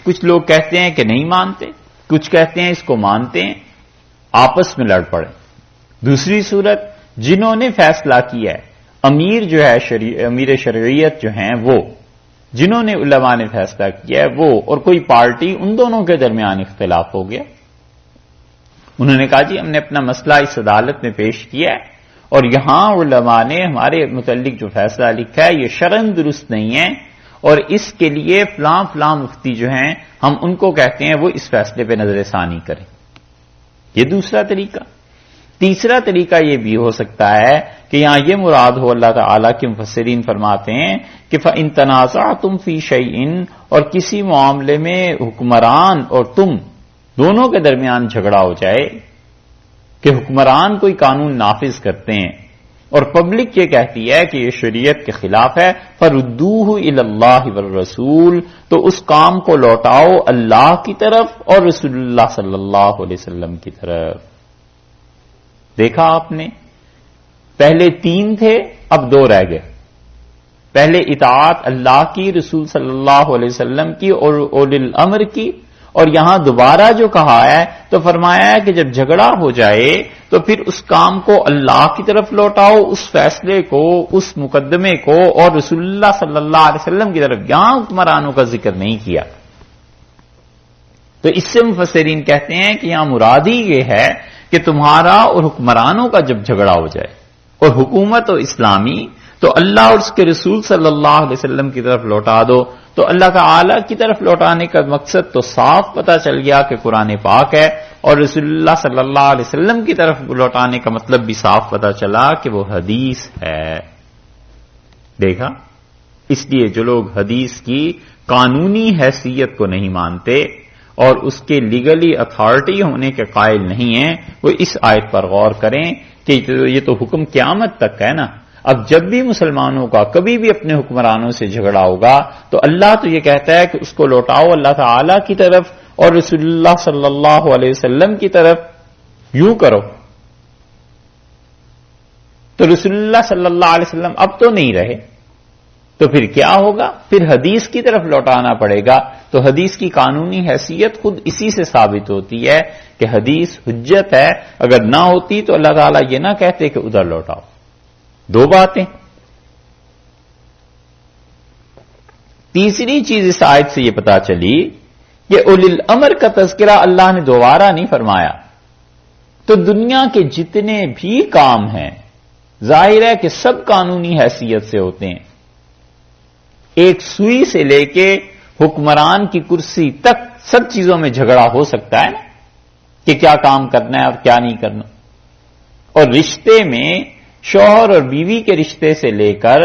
Speaker 1: کچھ لوگ کہتے ہیں کہ نہیں مانتے، کچھ کہتے ہیں اس کو مانتے ہیں، آپس میں لڑ پڑے۔ دوسری صورت، جنہوں نے فیصلہ کیا ہے، امیر جو ہے امیر شرعیت جو ہیں وہ، جنہوں نے علماء نے فیصلہ کیا ہے وہ، اور کوئی پارٹی، ان دونوں کے درمیان اختلاف ہو گیا۔ انہوں نے کہا جی ہم نے اپنا مسئلہ اس عدالت میں پیش کیا ہے اور یہاں علماء نے ہمارے متعلق جو فیصلہ لکھا ہے یہ شرعاً درست نہیں ہے، اور اس کے لیے فلاں فلاں مفتی جو ہیں ہم ان کو کہتے ہیں وہ اس فیصلے پہ نظر ثانی کریں۔ یہ دوسرا طریقہ۔ تیسرا طریقہ یہ بھی ہو سکتا ہے کہ یہاں یہ مراد ہو، اللہ تعالیٰ کے مفسرین فرماتے ہیں کہ فَإِن تَنَازَعْتُمْ فِي شَيْءٍ، اور کسی معاملے میں حکمران اور تم دونوں کے درمیان جھگڑا ہو جائے کہ حکمران کوئی قانون نافذ کرتے ہیں اور پبلک یہ کہتی ہے کہ یہ شریعت کے خلاف ہے، فَرُدُّوهُ إِلَى اللَّهِ وَالرَّسُولِ، تو اس کام کو لوٹاؤ اللہ کی طرف اور رسول اللہ صلی اللہ علیہ وسلم کی طرف۔ دیکھا آپ نے، پہلے 3 تھے اب 2 رہ گئے۔ پہلے اطاعت اللہ کی، رسول صلی اللہ علیہ وسلم کی اور اولی الامر کی، اور یہاں دوبارہ جو کہا ہے تو فرمایا ہے کہ جب جھگڑا ہو جائے تو پھر اس کام کو اللہ کی طرف لوٹاؤ، اس فیصلے کو، اس مقدمے کو، اور رسول اللہ صلی اللہ علیہ وسلم کی طرف۔ یہاں حکمرانوں کا ذکر نہیں کیا۔ تو اس سے مفسرین کہتے ہیں کہ یہاں مراد ہی یہ ہے کہ تمہارا اور حکمرانوں کا جب جھگڑا ہو جائے اور حکومت و اسلامی، تو اللہ اور اس کے رسول صلی اللہ علیہ وسلم کی طرف لوٹا دو۔ تو اللہ تعالی کی طرف لوٹانے کا مقصد تو صاف پتہ چل گیا کہ قرآن پاک ہے، اور رسول اللہ صلی اللہ علیہ وسلم کی طرف لوٹانے کا مطلب بھی صاف پتہ چلا کہ وہ حدیث ہے۔ دیکھا، اس لیے جو لوگ حدیث کی قانونی حیثیت کو نہیں مانتے اور اس کے لیگلی اتھارٹی ہونے کے قائل نہیں ہیں، وہ اس آیت پر غور کریں کہ یہ تو حکم قیامت تک ہے نا۔ اب جب بھی مسلمانوں کا کبھی بھی اپنے حکمرانوں سے جھگڑا ہوگا تو اللہ تو یہ کہتا ہے کہ اس کو لوٹاؤ اللہ تعالی کی طرف اور رسول اللہ صلی اللہ علیہ وسلم کی طرف، یوں کرو۔ تو رسول اللہ صلی اللہ علیہ وسلم اب تو نہیں رہے، تو پھر کیا ہوگا؟ پھر حدیث کی طرف لوٹانا پڑے گا۔ تو حدیث کی قانونی حیثیت خود اسی سے ثابت ہوتی ہے کہ حدیث حجت ہے۔ اگر نہ ہوتی تو اللہ تعالیٰ یہ نہ کہتے کہ ادھر لوٹاؤ۔ 2 باتیں۔ تیسری چیز اس آیت سے یہ پتا چلی کہ اولی الامر کا تذکرہ اللہ نے دوبارہ نہیں فرمایا۔ تو دنیا کے جتنے بھی کام ہیں ظاہر ہے کہ سب قانونی حیثیت سے ہوتے ہیں۔ ایک سوئی سے لے کے حکمران کی کرسی تک سب چیزوں میں جھگڑا ہو سکتا ہے نا، کہ کیا کام کرنا ہے اور کیا نہیں کرنا۔ اور رشتے میں شوہر اور بیوی کے رشتے سے لے کر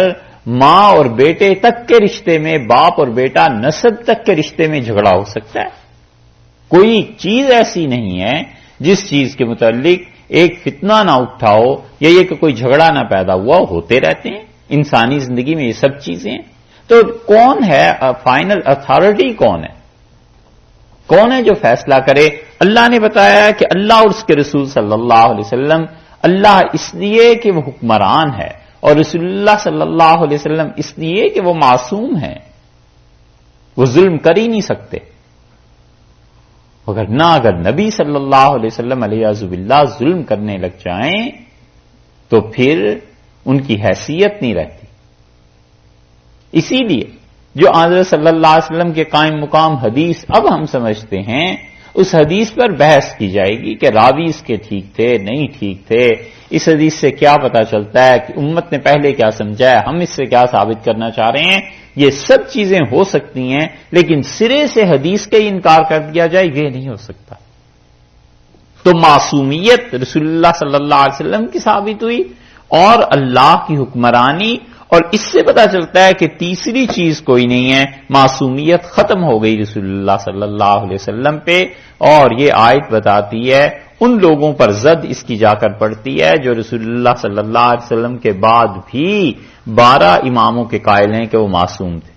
Speaker 1: ماں اور بیٹے تک کے رشتے میں، باپ اور بیٹا نسب تک کے رشتے میں جھگڑا ہو سکتا ہے۔ کوئی چیز ایسی نہیں ہے جس چیز کے متعلق ایک فتنہ نہ اٹھاؤ یا یہ کہ کوئی جھگڑا نہ پیدا ہوا، ہوتے رہتے ہیں انسانی زندگی میں یہ سب چیزیں ہیں۔ تو کون ہے فائنل اتھارٹی؟ کون ہے جو فیصلہ کرے؟ اللہ نے بتایا کہ اللہ اور اس کے رسول صلی اللہ علیہ وسلم، اللہ اس لیے کہ وہ حکمران ہے اور رسول اللہ صلی اللہ علیہ وسلم اس لیے کہ وہ معصوم ہیں، وہ ظلم کر ہی نہیں سکتے۔ اگر نبی صلی اللہ علیہ وسلم علیہ باللہ ظلم کرنے لگ جائیں تو پھر ان کی حیثیت نہیں رہتی۔ اسی لیے جو حضرت صلی اللہ علیہ وسلم کے قائم مقام حدیث اب ہم سمجھتے ہیں، اس حدیث پر بحث کی جائے گی کہ راوی اس کے ٹھیک تھے نہیں ٹھیک تھے، اس حدیث سے کیا پتا چلتا ہے کہ امت نے پہلے کیا سمجھا ہے، ہم اس سے کیا ثابت کرنا چاہ رہے ہیں۔ یہ سب چیزیں ہو سکتی ہیں، لیکن سرے سے حدیث کا ہی انکار کر دیا جائے یہ نہیں ہو سکتا۔ تو معصومیت رسول اللہ صلی اللہ علیہ وسلم کی ثابت ہوئی اور اللہ کی حکمرانی، اور اس سے پتا چلتا ہے کہ تیسری چیز کوئی نہیں ہے، معصومیت ختم ہو گئی رسول اللہ صلی اللہ علیہ وسلم پہ۔ اور یہ آیت بتاتی ہے ان لوگوں پر زد اس کی جا کر پڑتی ہے جو رسول اللہ صلی اللہ علیہ وسلم کے بعد بھی 12 اماموں کے قائل ہیں کہ وہ معصوم تھے،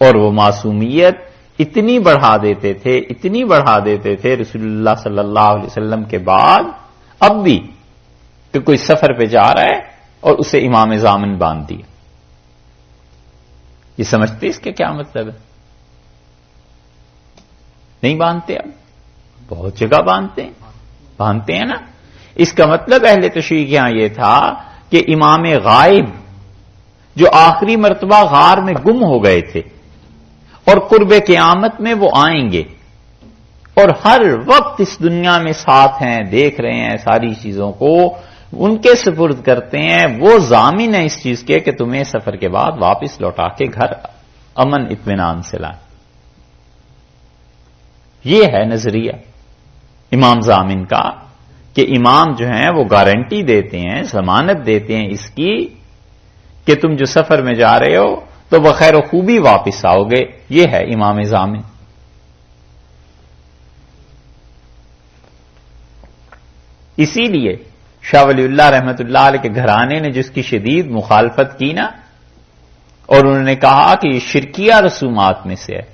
Speaker 1: اور وہ معصومیت اتنی بڑھا دیتے تھے رسول اللہ صلی اللہ علیہ وسلم کے بعد اب بھی کہ کوئی سفر پہ جا رہا ہے اور اسے امام ضامن باندھ دیا. یہ سمجھتے اس کا کیا مطلب ہے؟ نہیں باندھتے، اب بہت جگہ باندھتے ہیں نا. اس کا مطلب اہل تشریع کے ہاں یہ تھا کہ امام غائب جو آخری مرتبہ غار میں گم ہو گئے تھے اور قرب قیامت میں وہ آئیں گے اور ہر وقت اس دنیا میں ساتھ ہیں، دیکھ رہے ہیں ساری چیزوں کو، ان کے سپرد کرتے ہیں، وہ ضامن ہے اس چیز کے کہ تمہیں سفر کے بعد واپس لوٹا کے گھر امن اطمینان سے لائیں. یہ ہے نظریہ امام ضامن کا کہ امام جو ہیں وہ گارنٹی دیتے ہیں، ضمانت دیتے ہیں اس کی کہ تم جو سفر میں جا رہے ہو تو بخیر و خوبی واپس آؤ گے. یہ ہے امام ضامن. اسی لیے شاہ ولی اللہ رحمت اللہ علیہ کے گھرانے نے جس کی شدید مخالفت کی نا، اور انہوں نے کہا کہ یہ شرکیہ رسومات میں سے ہے،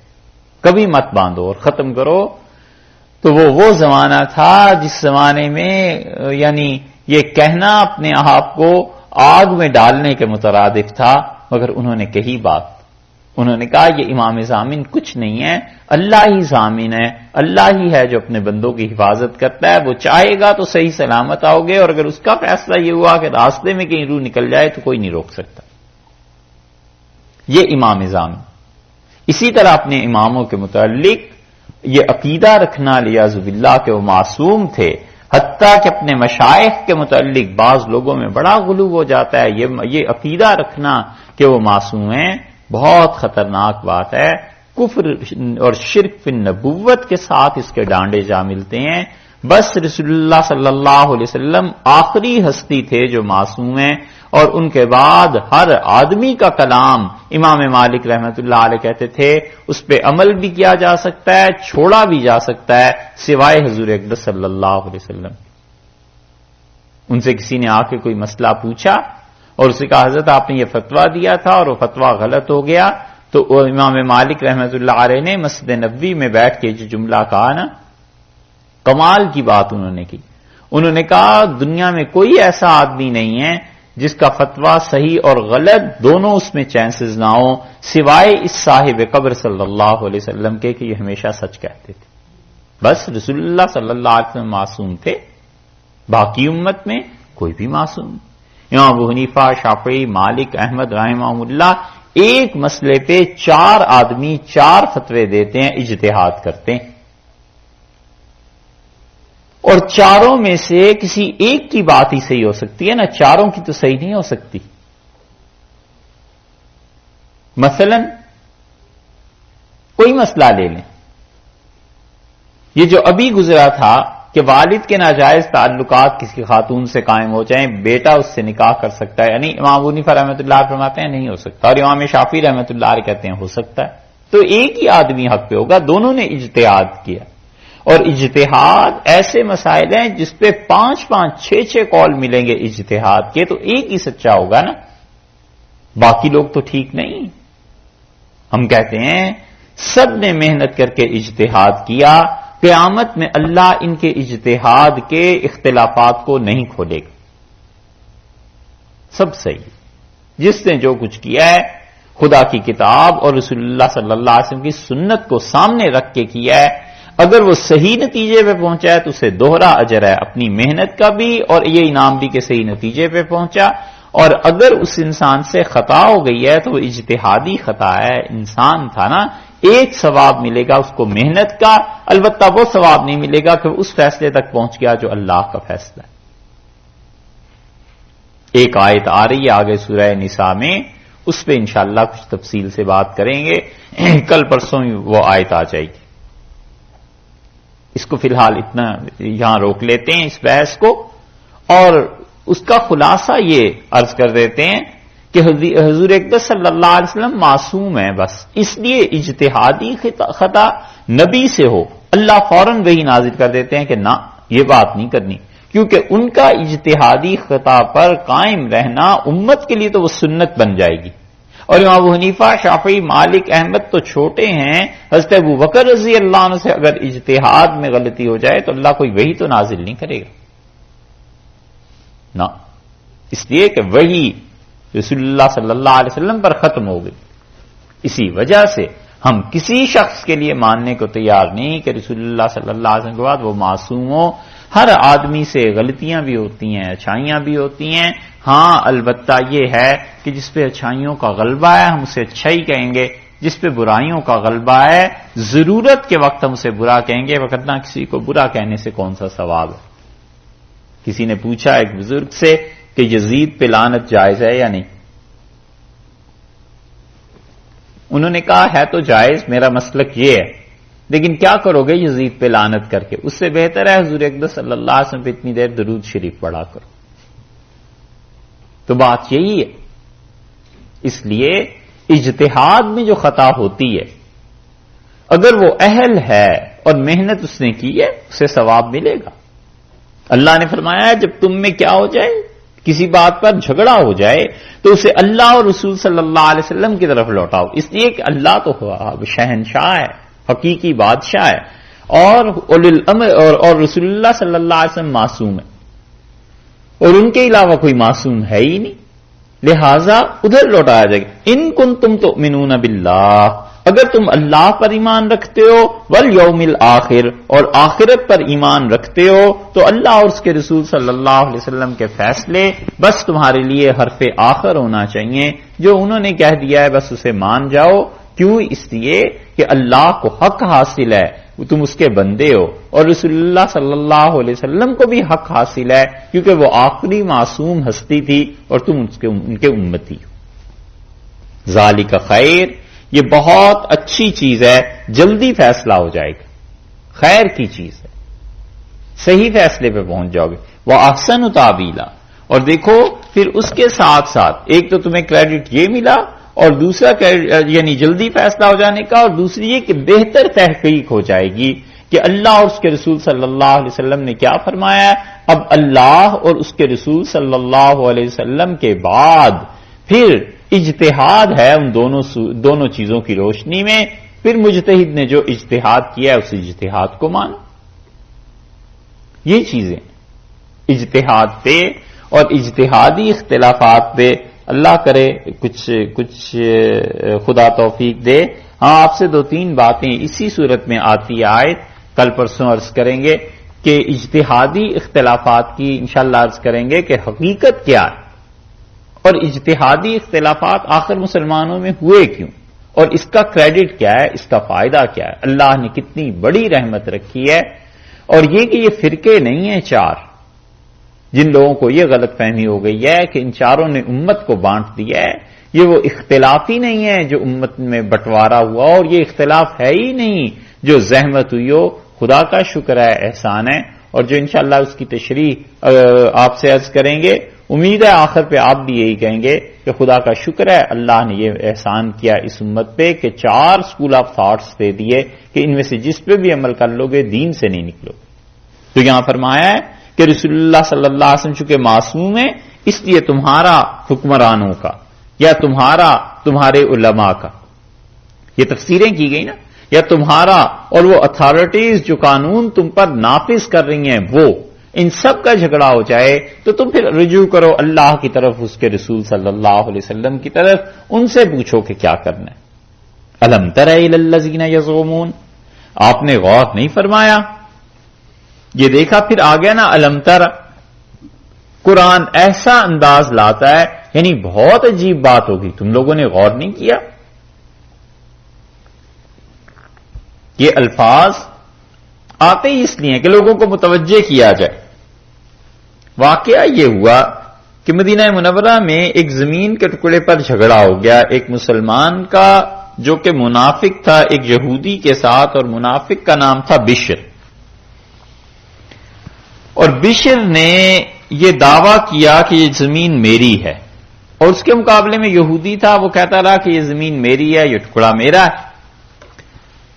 Speaker 1: کبھی مت باندھو اور ختم کرو، تو وہ زمانہ تھا جس زمانے میں یعنی یہ کہنا اپنے آپ کو آگ میں ڈالنے کے مترادف تھا. مگر انہوں نے کہی بات، انہوں نے کہا یہ امام ضامن کچھ نہیں ہے، اللہ ہی ضامن ہے، اللہ ہی ہے جو اپنے بندوں کی حفاظت کرتا ہے. وہ چاہے گا تو صحیح سلامت آؤ گے، اور اگر اس کا فیصلہ یہ ہوا کہ راستے میں کہیں روح نکل جائے تو کوئی نہیں روک سکتا. یہ امام ضامن. اسی طرح اپنے اماموں کے متعلق یہ عقیدہ رکھنا لیاذ باللہ کہ وہ معصوم تھے، حتیٰ کہ اپنے مشائخ کے متعلق بعض لوگوں میں بڑا غلو ہو جاتا ہے. یہ عقیدہ رکھنا کہ وہ معصوم ہیں بہت خطرناک بات ہے. کفر اور شرک فی النبوت کے ساتھ اس کے ڈانڈے جا ملتے ہیں. بس رسول اللہ صلی اللہ علیہ وسلم آخری ہستی تھے جو معصوم ہیں، اور ان کے بعد ہر آدمی کا کلام امام مالک رحمت اللہ علیہ کہتے تھے اس پہ عمل بھی کیا جا سکتا ہے، چھوڑا بھی جا سکتا ہے، سوائے حضور اقدس صلی اللہ علیہ وسلم. ان سے کسی نے آ کے کوئی مسئلہ پوچھا اور اسے کہا حضرت آپ نے یہ فتویٰ دیا تھا اور وہ فتویٰ غلط ہو گیا، تو امام مالک رحمت اللہ علیہ نے مسجد نبوی میں بیٹھ کے جو جملہ کہا نا، کمال کی بات انہوں نے کی. انہوں نے کہا دنیا میں کوئی ایسا آدمی نہیں ہے جس کا فتویٰ صحیح اور غلط دونوں اس میں چانسز نہ ہوں، سوائے اس صاحب قبر صلی اللہ علیہ وسلم کے کہ یہ ہمیشہ سچ کہتے تھے. بس رسول اللہ صلی اللہ علیہ وسلم معصوم تھے، باقی امت میں کوئی بھی معصوم. امام ابو حنیفہ، شافعی، مالک، احمد رحمہ اللہ ایک مسئلے پہ 4 آدمی 4 فتوے دیتے ہیں، اجتہاد کرتے ہیں، اور چاروں میں سے کسی ایک کی بات ہی صحیح ہو سکتی ہے نا، چاروں کی تو صحیح نہیں ہو سکتی. مثلا کوئی مسئلہ لے لیں، یہ جو ابھی گزرا تھا کہ والد کے ناجائز تعلقات کسی خاتون سے قائم ہو جائیں، بیٹا اس سے نکاح کر سکتا ہے، یعنی امام ابو حنیفہ رحمۃ اللہ علیہ فرماتے ہیں نہیں ہو سکتا، اور امام شافعی رحمۃ اللہ علیہ کہتے ہیں ہو سکتا ہے. تو ایک ہی آدمی حق پہ ہوگا، دونوں نے اجتہاد کیا. اور اجتہاد ایسے مسائل ہیں جس پہ 5-5 6-6 قول ملیں گے اجتہاد کے، تو ایک ہی سچا ہوگا نا، باقی لوگ تو ٹھیک نہیں. ہم کہتے ہیں سب نے محنت کر کے اجتہاد کیا، قیامت میں اللہ ان کے اجتہاد کے اختلافات کو نہیں کھولے گا. سب صحیح، جس نے جو کچھ کیا ہے خدا کی کتاب اور رسول اللہ صلی اللہ علیہ وسلم کی سنت کو سامنے رکھ کے کیا ہے. اگر وہ صحیح نتیجے پہ پہنچا ہے تو اسے دوہرا اجر ہے، اپنی محنت کا بھی اور یہ انعام بھی کہ صحیح نتیجے پہ پہنچا. اور اگر اس انسان سے خطا ہو گئی ہے تو وہ اجتہادی خطا ہے، انسان تھا نا، ایک ثواب ملے گا اس کو محنت کا، البتہ وہ ثواب نہیں ملے گا کہ اس فیصلے تک پہنچ گیا جو اللہ کا فیصلہ ہے. ایک آیت آ رہی ہے آگے سورہ نساء میں، اس پہ انشاءاللہ کچھ تفصیل سے بات کریں گے، کل پرسوں وہ آیت آ جائے گی. اس کو فی الحال اتنا یہاں روک لیتے ہیں اس بحث کو، اور اس کا خلاصہ یہ عرض کر دیتے ہیں کہ حضور اقدس صلی اللہ علیہ وسلم معصوم ہیں. بس اس لیے اجتہادی خطا نبی سے ہو اللہ فوراً وہی نازل کر دیتے ہیں کہ نہ، یہ بات نہیں کرنی، کیونکہ ان کا اجتہادی خطا پر قائم رہنا امت کے لیے تو وہ سنت بن جائے گی. اور امام ابو حنیفہ، شافعی، مالک، احمد تو چھوٹے ہیں. حضرت ابو بکر رضی اللہ عنہ سے اگر اجتہاد میں غلطی ہو جائے تو اللہ کوئی وحی تو نازل نہیں کرے گا نا، اس لیے کہ وحی رسول اللہ صلی اللہ علیہ وسلم پر ختم ہو گئی. اسی وجہ سے ہم کسی شخص کے لیے ماننے کو تیار نہیں کہ رسول اللہ صلی اللہ علیہ وسلم کے بعد وہ معصوم ہو. ہر آدمی سے غلطیاں بھی ہوتی ہیں، اچھائیاں بھی ہوتی ہیں. ہاں البتہ یہ ہے کہ جس پہ اچھائیوں کا غلبہ ہے ہم اسے اچھا ہی کہیں گے، جس پہ برائیوں کا غلبہ ہے ضرورت کے وقت ہم اسے برا کہیں گے، وقتنا کسی کو برا کہنے سے کون سا ثواب ہے. کسی نے پوچھا ایک بزرگ سے کہ یزید پہ لعنت جائز ہے یا نہیں؟ انہوں نے کہا ہے تو جائز، میرا مسلک یہ ہے، لیکن کیا کرو گے یزید پہ لعنت کر کے؟ اس سے بہتر ہے حضور اقدس صلی اللہ علیہ وسلم پہ اتنی دیر درود شریف پڑھا کرو. تو بات یہی ہے. اس لیے اجتہاد میں جو خطا ہوتی ہے اگر وہ اہل ہے اور محنت اس نے کی ہے اسے ثواب ملے گا. اللہ نے فرمایا ہے جب تم میں کیا ہو جائے، کسی بات پر جھگڑا ہو جائے تو اسے اللہ اور رسول صلی اللہ علیہ وسلم کی طرف لوٹاؤ. اس لیے کہ اللہ تو شہنشاہ ہے، حقیقی بادشاہ ہے، اور اولو الامر اور رسول اللہ صلی اللہ علیہ وسلم معصوم ہے، اور ان کے علاوہ کوئی معصوم ہے ہی نہیں. لہذا ادھر لوٹایا جائے گا. ان کنتم تؤمنون باللہ، اگر تم اللہ پر ایمان رکھتے ہو، والیوم الآخر، اور آخرت پر ایمان رکھتے ہو، تو اللہ اور اس کے رسول صلی اللہ علیہ وسلم کے فیصلے بس تمہارے لیے حرف آخر ہونا چاہیے. جو انہوں نے کہہ دیا ہے بس اسے مان جاؤ. کیوں؟ اس لیے کہ اللہ کو حق حاصل ہے، تم اس کے بندے ہو، اور رسول اللہ صلی اللہ علیہ وسلم کو بھی حق حاصل ہے کیونکہ وہ آخری معصوم ہستی تھی اور تم ان کے امتی ہو. ذالک خیر، یہ بہت اچھی چیز ہے، جلدی فیصلہ ہو جائے گا، خیر کی چیز ہے، صحیح فیصلے پہ پہنچ جاؤ گے. وَأَحْسَنُ تَعْوِيلًا، اور دیکھو پھر اس کے ساتھ ساتھ ایک تو تمہیں کریڈٹ یہ ملا، اور دوسرا یعنی جلدی فیصلہ ہو جانے کا، اور دوسری یہ کہ بہتر تحقیق ہو جائے گی کہ اللہ اور اس کے رسول صلی اللہ علیہ وسلم نے کیا فرمایا ہے. اب اللہ اور اس کے رسول صلی اللہ علیہ وسلم کے بعد پھر اجتہاد ہے ان دونوں چیزوں کی روشنی میں. پھر مجتہد نے جو اجتہاد کیا ہے اس اجتہاد کو مانو. یہ چیزیں اجتہاد پہ اور اجتہادی اختلافات پہ اللہ کرے کچھ خدا توفیق دے. ہاں آپ سے 2-3 باتیں اسی صورت میں آتی آیت کل پرسوں عرض کریں گے کہ اجتہادی اختلافات کی انشاءاللہ عرض کریں گے کہ حقیقت کیا ہے، اور اجتہادی اختلافات آخر مسلمانوں میں ہوئے کیوں، اور اس کا کریڈٹ کیا ہے، اس کا فائدہ کیا ہے. اللہ نے کتنی بڑی رحمت رکھی ہے. اور یہ کہ یہ فرقے نہیں ہیں 4، جن لوگوں کو یہ غلط فہمی ہو گئی ہے کہ ان 4 نے امت کو بانٹ دیا ہے، یہ وہ اختلاف ہی نہیں ہے جو امت میں بٹوارا ہوا، اور یہ اختلاف ہے ہی نہیں جو زحمت ہوئی ہو. خدا کا شکر ہے، احسان ہے، اور جو انشاءاللہ اس کی تشریح آپ سے عرض کریں گے. امید ہے آخر پہ آپ بھی یہی کہیں گے کہ خدا کا شکر ہے اللہ نے یہ احسان کیا اس امت پہ کہ 4 اسکول آف تھاٹس دے دیے کہ ان میں سے جس پہ بھی عمل کر لو گے دین سے نہیں نکلو گے. تو یہاں فرمایا ہے کہ رسول اللہ صلی اللہ علیہ وسلم چونکہ معصوم ہے اس لیے تمہارا حکمرانوں کا یا تمہارے علماء کا، یہ تفسیریں کی گئی نا، یا تمہارا اور وہ اتھارٹیز جو قانون تم پر نافذ کر رہی ہیں وہ، ان سب کا جھگڑا ہو جائے تو تم پھر رجوع کرو اللہ کی طرف، اس کے رسول صلی اللہ علیہ وسلم کی طرف، ان سے پوچھو کہ کیا کرنا ہے. الم تر الی الذین یزعمون، آپ نے غور نہیں فرمایا؟ یہ دیکھا پھر آ گیا نا الم تر. قرآن ایسا انداز لاتا ہے یعنی بہت عجیب بات ہوگی، تم لوگوں نے غور نہیں کیا. یہ الفاظ آتے ہی اس لیے کہ لوگوں کو متوجہ کیا جائے. واقعہ یہ ہوا کہ مدینہ منورہ میں ایک زمین کے ٹکڑے پر جھگڑا ہو گیا ایک مسلمان کا جو کہ منافق تھا ایک یہودی کے ساتھ، اور منافق کا نام تھا بشر. اور بشر نے یہ دعویٰ کیا کہ یہ زمین میری ہے، اور اس کے مقابلے میں یہودی تھا، وہ کہتا رہا کہ یہ زمین میری ہے، یہ ٹکڑا میرا ہے.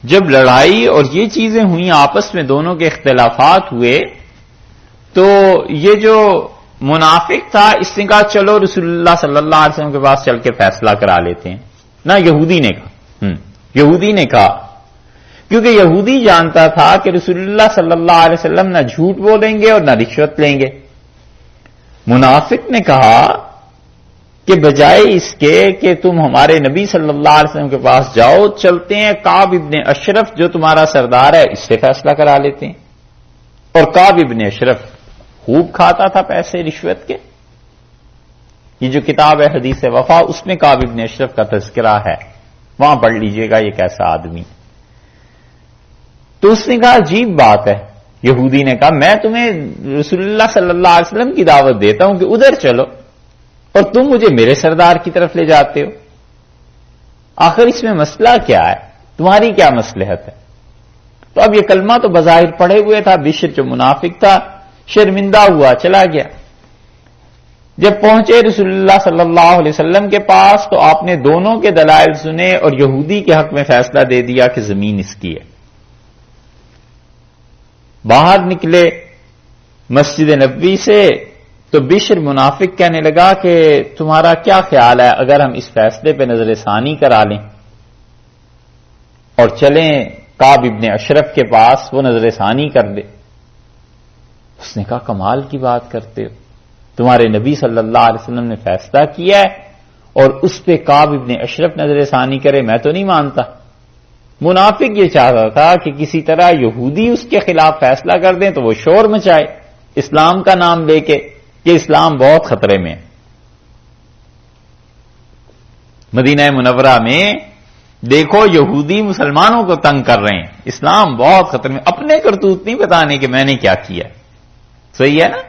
Speaker 1: جب لڑائی اور یہ چیزیں ہوئیں آپس میں، دونوں کے اختلافات ہوئے، تو یہ جو منافق تھا اس نے کہا چلو رسول اللہ صلی اللہ علیہ وسلم کے پاس چل کے فیصلہ کرا لیتے ہیں. نہ یہودی نے کہا یہودی نے کہا، کیونکہ یہودی جانتا تھا کہ رسول اللہ صلی اللہ علیہ وسلم نہ جھوٹ بولیں گے اور نہ رشوت لیں گے. منافق نے کہا کہ بجائے اس کے کہ تم ہمارے نبی صلی اللہ علیہ وسلم کے پاس جاؤ، چلتے ہیں کعب ابن اشرف جو تمہارا سردار ہے اس سے فیصلہ کرا لیتے ہیں. اور کعب ابن اشرف خوب کھاتا تھا پیسے رشوت کے. یہ جو کتاب ہے حدیث وفا اس میں کعب ابن اشرف کا تذکرہ ہے، وہاں پڑھ لیجئے گا یہ کیسا آدمی. تو اس نے کہا عجیب بات ہے. یہودی نے کہا میں تمہیں رسول اللہ صلی اللہ علیہ وسلم کی دعوت دیتا ہوں کہ ادھر چلو اور تم مجھے میرے سردار کی طرف لے جاتے ہو. آخر اس میں مسئلہ کیا ہے؟ تمہاری کیا مصلحت ہے؟ تو اب یہ کلمہ تو بظاہر پڑھے ہوئے تھا. بشر جو منافق تھا شرمندہ ہوا چلا گیا. جب پہنچے رسول اللہ صلی اللہ علیہ وسلم کے پاس تو آپ نے دونوں کے دلائل سنے اور یہودی کے حق میں فیصلہ دے دیا کہ زمین اس کی ہے. باہر نکلے مسجد نبوی سے تو بشر منافق کہنے لگا کہ تمہارا کیا خیال ہے اگر ہم اس فیصلے پہ نظر ثانی کرا لیں اور چلیں کعب ابن اشرف کے پاس، وہ نظر ثانی کر دے. اس نے کہا کمال کی بات کرتے ہو، تمہارے نبی صلی اللہ علیہ وسلم نے فیصلہ کیا ہے اور اس پہ کعب ابن اشرف نظر ثانی کرے، میں تو نہیں مانتا. منافق یہ چاہتا تھا کہ کسی طرح یہودی اس کے خلاف فیصلہ کر دیں تو وہ شور مچائے اسلام کا نام لے کے کہ اسلام بہت خطرے میں ہے. مدینہ منورہ میں دیکھو یہودی مسلمانوں کو تنگ کر رہے ہیں، اسلام بہت خطرے میں. اپنے کرتوت نہیں بتانے کہ میں نے کیا کیا. صحیح ہے نا؟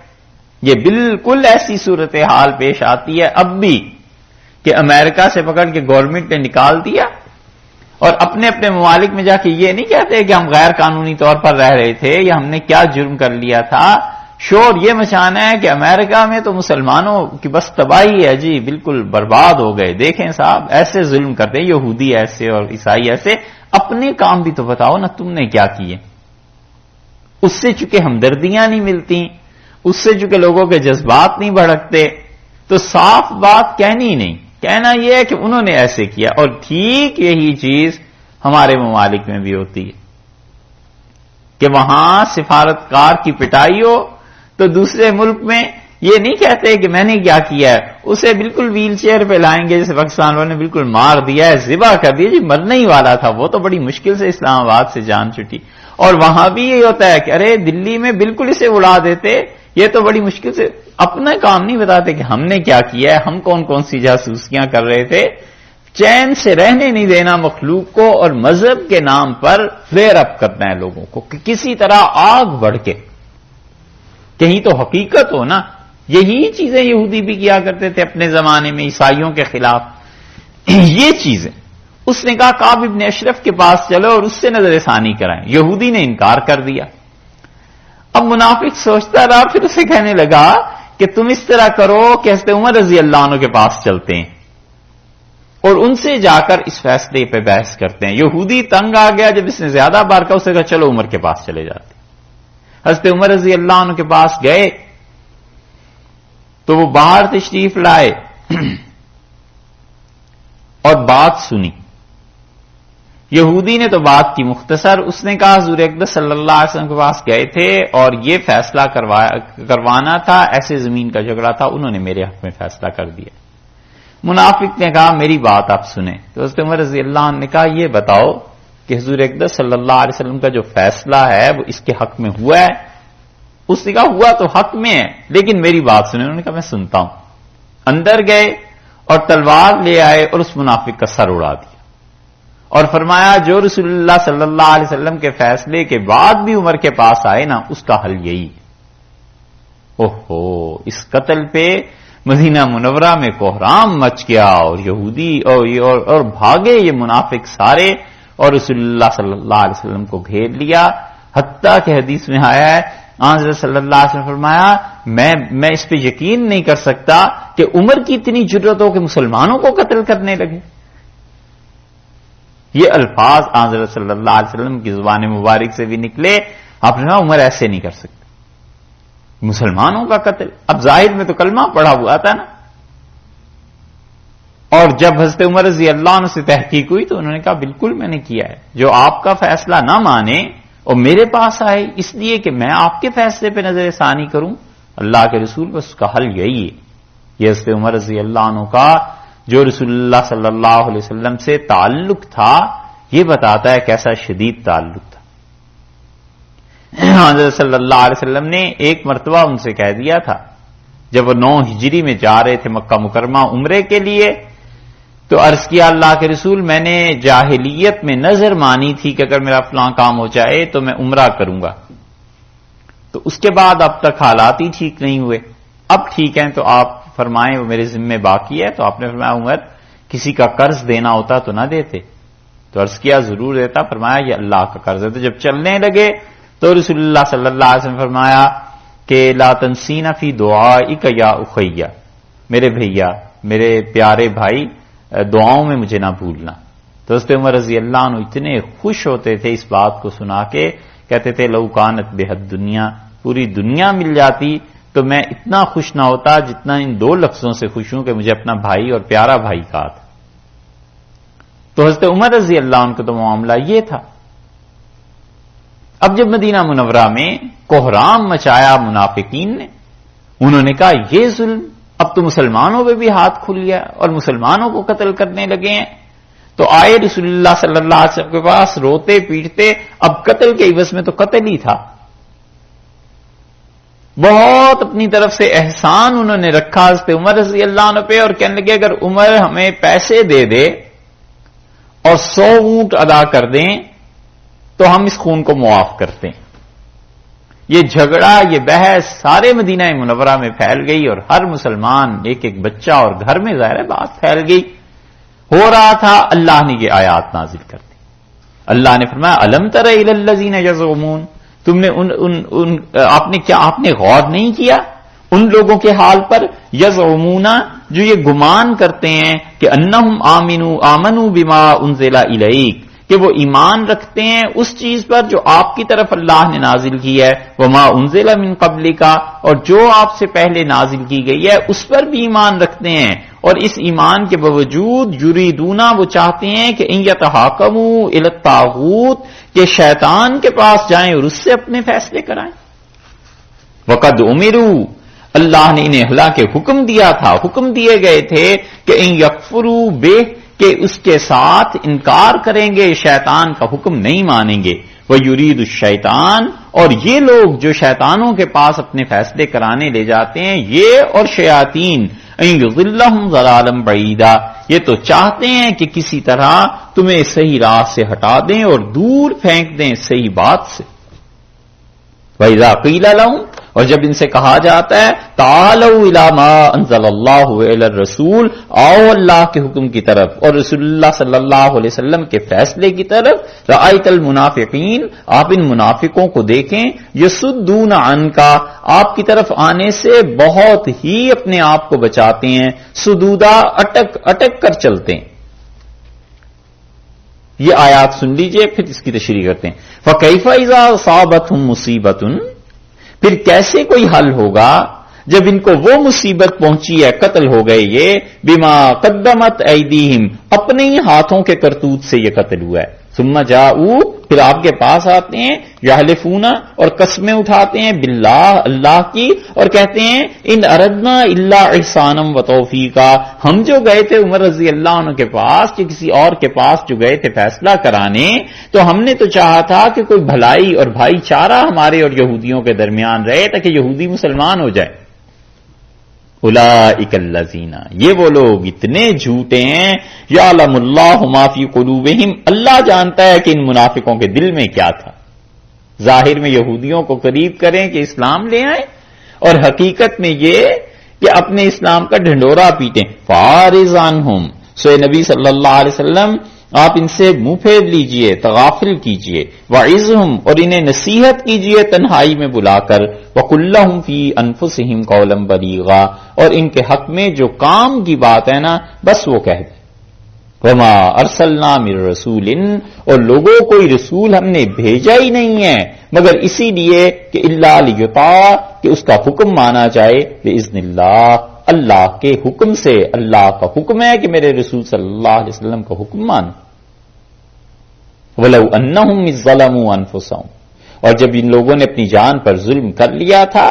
Speaker 1: یہ بالکل ایسی صورتحال پیش آتی ہے اب بھی کہ امریکہ سے پکڑ کے گورنمنٹ نے نکال دیا اور اپنے اپنے ممالک میں جا کے یہ نہیں کہتے کہ ہم غیر قانونی طور پر رہ رہے تھے یا ہم نے کیا جرم کر لیا تھا. شور یہ مچانا ہے کہ امریکہ میں تو مسلمانوں کی بس تباہی ہے جی، بالکل برباد ہو گئے. دیکھیں صاحب ایسے ظلم کرتے ہیں یہودی ایسے اور عیسائی ایسے. اپنے کام بھی تو بتاؤ نا تم نے کیا کیے. اس سے چونکہ ہمدردیاں نہیں ملتی، اس سے چونکہ لوگوں کے جذبات نہیں بھڑکتے تو صاف بات کہنی نہیں. کہنا یہ ہے کہ انہوں نے ایسے کیا. اور ٹھیک یہی چیز ہمارے ممالک میں بھی ہوتی ہے کہ وہاں سفارتکار کی پٹائی ہو تو دوسرے ملک میں یہ نہیں کہتے کہ میں نے کیا کیا ہے، اسے بالکل ویل چیئر پہ لائیں گے جیسے پاکستان والوں نے بالکل مار دیا ہے، ذبح کر دیا جی، مرنے ہی والا تھا وہ تو بڑی مشکل سے اسلام آباد سے جان چھٹی. اور وہاں بھی یہی ہوتا ہے کہ ارے دلی میں بالکل اسے اڑا دیتے، یہ تو بڑی مشکل سے. اپنا کام نہیں بتاتے کہ ہم نے کیا کیا ہے، ہم کون کون سی جاسوسیاں کر رہے تھے. چین سے رہنے نہیں دینا مخلوق کو اور مذہب کے نام پر فلیئر اپ کرنا ہے لوگوں کو کہ کسی طرح آگ بڑھ کے کہیں تو حقیقت ہو نا. یہی چیزیں یہودی بھی کیا کرتے تھے اپنے زمانے میں عیسائیوں کے خلاف. یہ چیزیں اس نے کہا کعب ابن اشرف کے پاس چلو اور اس سے نظر ثانی کرائیں. یہودی نے انکار کر دیا. اب منافق سوچتا رہا، پھر اسے کہنے لگا کہ تم اس طرح کرو کہ حضرت عمر رضی اللہ عنہ کے پاس چلتے ہیں اور ان سے جا کر اس فیصلے پہ بحث کرتے ہیں. یہودی تنگ آ گیا جب اس نے زیادہ بار کہا، اسے کہا چلو عمر کے پاس چلے جاتے. حضرت عمر رضی اللہ عنہ کے پاس گئے تو وہ باہر تشریف لائے اور بات سنی. یہودی نے تو بات کی مختصر. اس نے کہا حضور اقدس صلی اللہ علیہ وسلم کے پاس گئے تھے اور یہ فیصلہ کروانا تھا، ایسے زمین کا جھگڑا تھا، انہوں نے میرے حق میں فیصلہ کر دیا. منافق نے کہا میری بات آپ سنیں. تو حضرت عمر رضی اللہ عنہ نے کہا یہ بتاؤ کہ حضور اقدس صلی اللہ علیہ وسلم کا جو فیصلہ ہے وہ اس کے حق میں ہوا ہے؟ اس نے کہا ہوا تو حق میں ہے لیکن میری بات سنیں. انہوں نے کہا میں سنتا ہوں. اندر گئے اور تلوار لے آئے اور اس منافق کا سر اڑا دیا اور فرمایا جو رسول اللہ صلی اللہ علیہ وسلم کے فیصلے کے بعد بھی عمر کے پاس آئے نا اس کا حل یہی ہے. اوہو، اس قتل پہ مدینہ منورہ میں کوہرام مچ گیا اور یہودی اور بھاگے یہ منافق سارے اور رسول اللہ صلی اللہ علیہ وسلم کو گھیر لیا. حتیٰ کہ حدیث میں آیا ہے حضرت صلی اللہ علیہ وسلم فرمایا میں اس پہ یقین نہیں کر سکتا کہ عمر کی اتنی جرأت ہو کہ مسلمانوں کو قتل کرنے لگے. یہ الفاظ حضرت صلی اللہ علیہ وسلم کی زبان مبارک سے بھی نکلے. آپ نے کہا عمر ایسے نہیں کر سکتے. مسلمانوں کا قتل. اب ظاہر میں تو کلمہ پڑھا ہوا تھا نا. اور جب حضرت عمر رضی اللہ عنہ سے تحقیق ہوئی تو انہوں نے کہا بالکل میں نے کیا ہے. جو آپ کا فیصلہ نہ مانے اور میرے پاس آئے اس لیے کہ میں آپ کے فیصلے پہ نظر ثانی کروں، اللہ کے رسول بس اس کا حل یہی ہے. یہ حضرت عمر رضی اللہ عنہ کا جو رسول اللہ صلی اللہ علیہ وسلم سے تعلق تھا یہ بتاتا ہے کیسا شدید تعلق تھا. حضرت صلی اللہ علیہ وسلم نے ایک مرتبہ ان سے کہہ دیا تھا جب وہ 9 ہجری میں جا رہے تھے مکہ مکرمہ عمرے کے لیے، تو عرض کیا اللہ کے رسول میں نے جاہلیت میں نظر مانی تھی کہ اگر میرا فلاں کام ہو جائے تو میں عمرہ کروں گا. تو اس کے بعد اب تک حالات ہی ٹھیک نہیں ہوئے، اب ٹھیک ہیں تو آپ فرمائیں وہ میرے ذمے باقی ہے. تو آپ نے فرمایا عمر کسی کا قرض دینا ہوتا تو نہ دیتے. تو عرض کیا ضرور دیتا. فرمایا یہ اللہ کا قرض ہے. تو جب چلنے لگے تو رسول اللہ صلی اللہ علیہ وسلم فرمایا کہ لا تنسینا فی دعائک یا اخیہ، میرے بھیا میرے پیارے بھائی دعاؤں میں مجھے نہ بھولنا. تو حضرت عمر رضی اللہ عنہ اتنے خوش ہوتے تھے اس بات کو سنا کے، کہتے تھے لو کانت بحد دنیا، پوری دنیا مل جاتی تو میں اتنا خوش نہ ہوتا جتنا ان 2 لفظوں سے خوش ہوں کہ مجھے اپنا بھائی اور پیارا بھائی کہا تھا. تو حضرت عمر رضی اللہ عنہ کا تو معاملہ یہ تھا. اب جب مدینہ منورہ میں کوہرام مچایا منافقین نے، انہوں نے کہا یہ ظلم، اب تو مسلمانوں پہ بھی ہاتھ کھل گیا اور مسلمانوں کو قتل کرنے لگے ہیں. تو آئے رسول اللہ صلی اللہ علیہ وسلم کے پاس روتے پیٹتے. اب قتل کے عوض میں تو قتل ہی تھا. بہت اپنی طرف سے احسان انہوں نے رکھا حضرت عمر رضی اللہ عنہ پہ، اور کہنے لگے اگر عمر ہمیں پیسے دے دے اور 100 اونٹ ادا کر دیں تو ہم اس خون کو معاف کرتے ہیں. یہ جھگڑا یہ بحث سارے مدینہ منورہ میں پھیل گئی اور ہر مسلمان ایک ایک بچہ اور گھر میں ظاہر ہے بات پھیل گئی. ہو رہا تھا اللہ نے یہ آیات نازل کر دی. اللہ نے فرمایا الم تر الی الذین یزعمون، تم نے آپ نے غور نہیں کیا ان لوگوں کے حال پر، یزعمون جو یہ گمان کرتے ہیں کہ انہم آمنوا بما انزل الیک، کہ وہ ایمان رکھتے ہیں اس چیز پر جو آپ کی طرف اللہ نے نازل کی ہے، وما انزل من قبلک، اور جو آپ سے پہلے نازل کی گئی ہے اس پر بھی ایمان رکھتے ہیں. اور اس ایمان کے باوجود یریدون، وہ چاہتے ہیں کہ ان یتحاکموا الی الطاغوت، کہ شیطان کے پاس جائیں اور اس سے اپنے فیصلے کرائیں. وقد امروا، اللہ نے انہیں حالانکہ حکم دیا تھا، حکم دیے گئے تھے کہ ان یکفروا بہ، کہ اس کے ساتھ انکار کریں گے، شیطان کا حکم نہیں مانیں گے. وَيُرِيدُ الشَّيْطَانُ، اور یہ لوگ جو شیطانوں کے پاس اپنے فیصلے کرانے لے جاتے ہیں، یہ اور شیاطین، اَن يُضِلَّهُمْ ضَلَالًا بَعِيدًا، یہ تو چاہتے ہیں کہ کسی طرح تمہیں صحیح راہ سے ہٹا دیں اور دور پھینک دیں صحیح بات سے. وَإِذَا قِيلَ لَهُمْ، اور جب ان سے کہا جاتا ہے تعالوا الی ما انزل اللہ الی الرسول، آؤ اللہ کے حکم کی طرف اور رسول اللہ صلی اللہ علیہ وسلم کے فیصلے کی طرف، رأیت المنافقین، آپ ان منافقوں کو دیکھیں، یصدون عنک، آپ کی طرف آنے سے بہت ہی اپنے آپ کو بچاتے ہیں، صدودا، اٹک کر چلتے ہیں. یہ آیات سن لیجئے پھر اس کی تشریح کرتے ہیں. فَكَيْفَ إِذَا أَصَابَتْهُمْ مُصِيبَةٌ، پھر کیسے کوئی حل ہوگا جب ان کو وہ مصیبت پہنچی ہے، قتل ہو گئے یہ، بما قدمت ایدیہم، اپنے ہی ہاتھوں کے کرتوت سے یہ قتل ہوا ہے. ثم جاؤ، پھر آپ کے پاس آتے ہیں، یحلفون، اور قسمیں اٹھاتے ہیں، باللہ، اللہ کی، اور کہتے ہیں ان اردنا الا احسانا و توفیقا، ہم جو گئے تھے عمر رضی اللہ عنہ کے پاس کہ کسی اور کے پاس جو گئے تھے فیصلہ کرانے، تو ہم نے تو چاہا تھا کہ کوئی بھلائی اور بھائی چارہ ہمارے اور یہودیوں کے درمیان رہے تاکہ یہودی مسلمان ہو جائے. اولئک الذین، یہ وہ لوگ اتنے جھوٹے ہیں، یعلم اللہ ما فی قلوبہم، اللہ جانتا ہے کہ ان منافقوں کے دل میں کیا تھا. ظاہر میں یہودیوں کو قریب کریں کہ اسلام لے آئیں، اور حقیقت میں یہ کہ اپنے اسلام کا ڈھنڈورا پیٹیں. فاعرض عنہم، سو نبی صلی اللہ علیہ وسلم آپ ان سے منہ پھیر لیجئے، تغافل کیجئے. وعظہم، اور انہیں نصیحت کیجئے تنہائی میں بلا کر. وقل لہم فی انفسہم قولا بلیغا، اور ان کے حق میں جو کام کی بات ہے نا بس وہ کہہ دیں. وما ارسلنا من رسول، اور لوگوں کوئی رسول ہم نے بھیجا ہی نہیں ہے مگر اسی لیے کہ الا لیطاع، کہ اس کا حکم مانا جائے، باذن اللہ، اللہ کے حکم سے۔ اللہ کا حکم ہے کہ میرے رسول صلی اللہ علیہ وسلم کا حکم مانو۔ وَلَوْ أَنَّهُمْ إِذ ظَّلَمُوا أَنفُسَهُمْ، اور جب ان لوگوں نے اپنی جان پر ظلم کر لیا تھا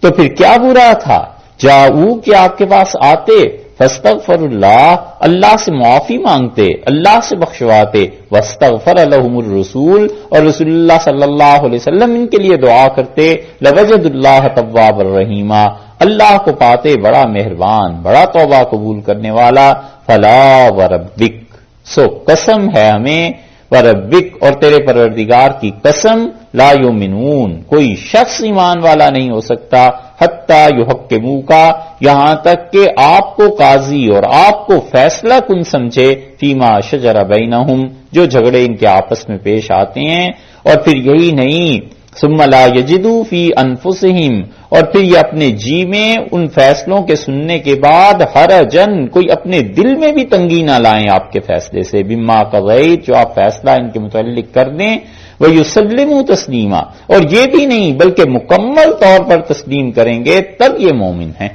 Speaker 1: تو پھر کیا برا تھا، جاؤ کہ آپ کے پاس آتے، فاستغفر اللہ، اللہ سے معافی مانگتے، اللہ سے بخشواتے، واستغفر لهم الرسول، اور رسول اللہ صلی اللہ علیہ وسلم ان کے لیے دعا کرتے، لوجد اللہ توابا رحیما، اللہ کو پاتے بڑا مہربان، بڑا توبہ قبول کرنے والا۔ فلا وربک، سو قسم ہے ہمیں، وربک، اور تیرے پروردگار کی قسم، لا یؤمنون، کوئی شخص ایمان والا نہیں ہو سکتا، حتی یحکموکا، یہاں تک کہ آپ کو قاضی اور آپ کو فیصلہ کن سمجھے، فیما شجر بینہم، جو جھگڑے ان کے آپس میں پیش آتے ہیں، اور پھر یہی نہیں، ثم لا یجدوا فی انفسہم، اور پھر یہ اپنے جی میں ان فیصلوں کے سننے کے بعد حرجن، کوئی اپنے دل میں بھی تنگی نہ لائیں آپ کے فیصلے سے، بما قضیت، جو آپ فیصلہ ان کے متعلق کر دیں، وَيُسَلِّمُوا تسلیما، اور یہ بھی نہیں بلکہ مکمل طور پر تسلیم کریں گے، تب یہ مومن ہیں۔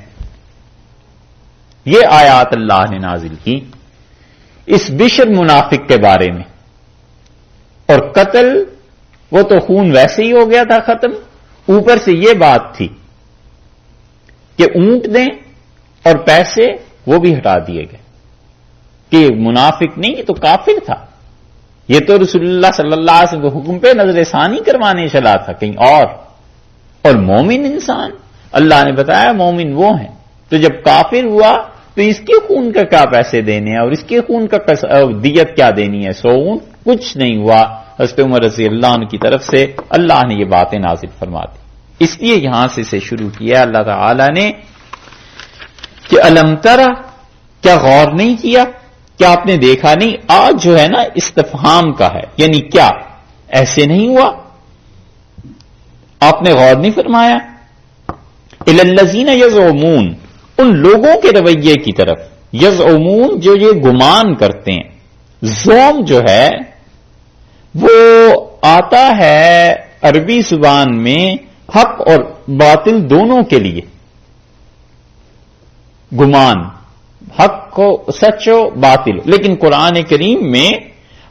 Speaker 1: یہ آیات اللہ نے نازل کی اس بشر منافق کے بارے میں، اور قتل وہ تو خون ویسے ہی ہو گیا تھا ختم، اوپر سے یہ بات تھی کہ اونٹ دیں اور پیسے وہ بھی ہٹا دیے گئے، کہ منافق نہیں، یہ تو کافر تھا، یہ تو رسول اللہ صلی اللہ علیہ وسلم کے حکم پہ نظر ثانی کروانے چلا تھا کہیں اور مومن انسان، اللہ نے بتایا مومن وہ ہیں، تو جب کافر ہوا تو اس کے خون کا کیا پیسے دینے ہیں، اور اس کے خون کا دیت کیا دینی ہے، 100 اونٹ، کچھ نہیں ہوا۔ حضرت عمر رضی اللہ عنہ کی طرف سے اللہ نے یہ باتیں نازل فرما دی، اس لیے یہاں سے شروع کیا اللہ تعالی نے کہ الم ترى، کیا غور نہیں کیا، کیا آپ نے دیکھا نہیں، آج جو ہے نا استفہام کا ہے، یعنی کیا ایسے نہیں ہوا، آپ نے غور نہیں فرمایا، الی الذین یزعمون، ان لوگوں کے رویے کی طرف، یزعمون جو یہ گمان کرتے ہیں، زوم جو ہے وہ آتا ہے عربی زبان میں حق اور باطل دونوں کے لیے، گمان، حق کو سچ و باطل، لیکن قرآن کریم میں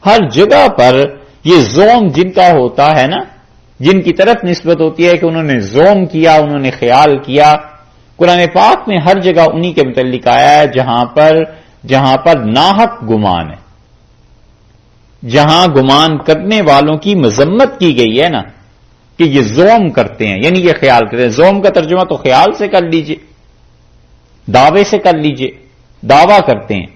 Speaker 1: ہر جگہ پر یہ زوم جن کا ہوتا ہے نا، جن کی طرف نسبت ہوتی ہے کہ انہوں نے زوم کیا، انہوں نے خیال کیا، قرآن پاک میں ہر جگہ انہی کے متعلق آیا ہے جہاں پر ناحق گمان ہے، جہاں گمان کرنے والوں کی مذمت کی گئی ہے نا، کہ یہ زوم کرتے ہیں، یعنی یہ خیال کرتے ہیں، زوم کا ترجمہ تو خیال سے کر لیجئے، دعوے سے کر لیجئے، دعویٰ کرتے ہیں،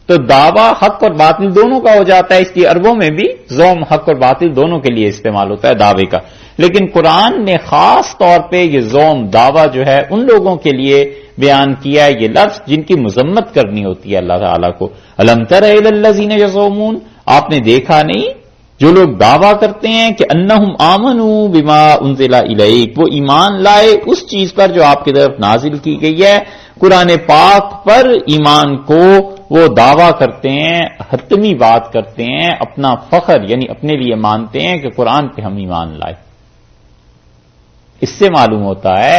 Speaker 1: تو دعویٰ حق اور باطل دونوں کا ہو جاتا ہے، اس لیے عربوں میں بھی زوم حق اور باطل دونوں کے لیے استعمال ہوتا ہے دعوے کا، لیکن قرآن نے خاص طور پہ یہ زوم دعویٰ جو ہے ان لوگوں کے لیے بیان کیا ہے، یہ لفظ جن کی مذمت کرنی ہوتی ہے اللہ تعالیٰ کو۔ الم تر الی الذین یزعمون، آپ نے دیکھا نہیں جو لوگ دعویٰ کرتے ہیں کہ انہم آمنوا بما انزل الیک، وہ ایمان لائے اس چیز پر جو آپ کی طرف نازل کی گئی ہے، قرآن پاک پر ایمان کو وہ دعویٰ کرتے ہیں، حتمی بات کرتے ہیں، اپنا فخر یعنی اپنے لیے مانتے ہیں کہ قرآن پہ ہم ایمان لائے۔ اس سے معلوم ہوتا ہے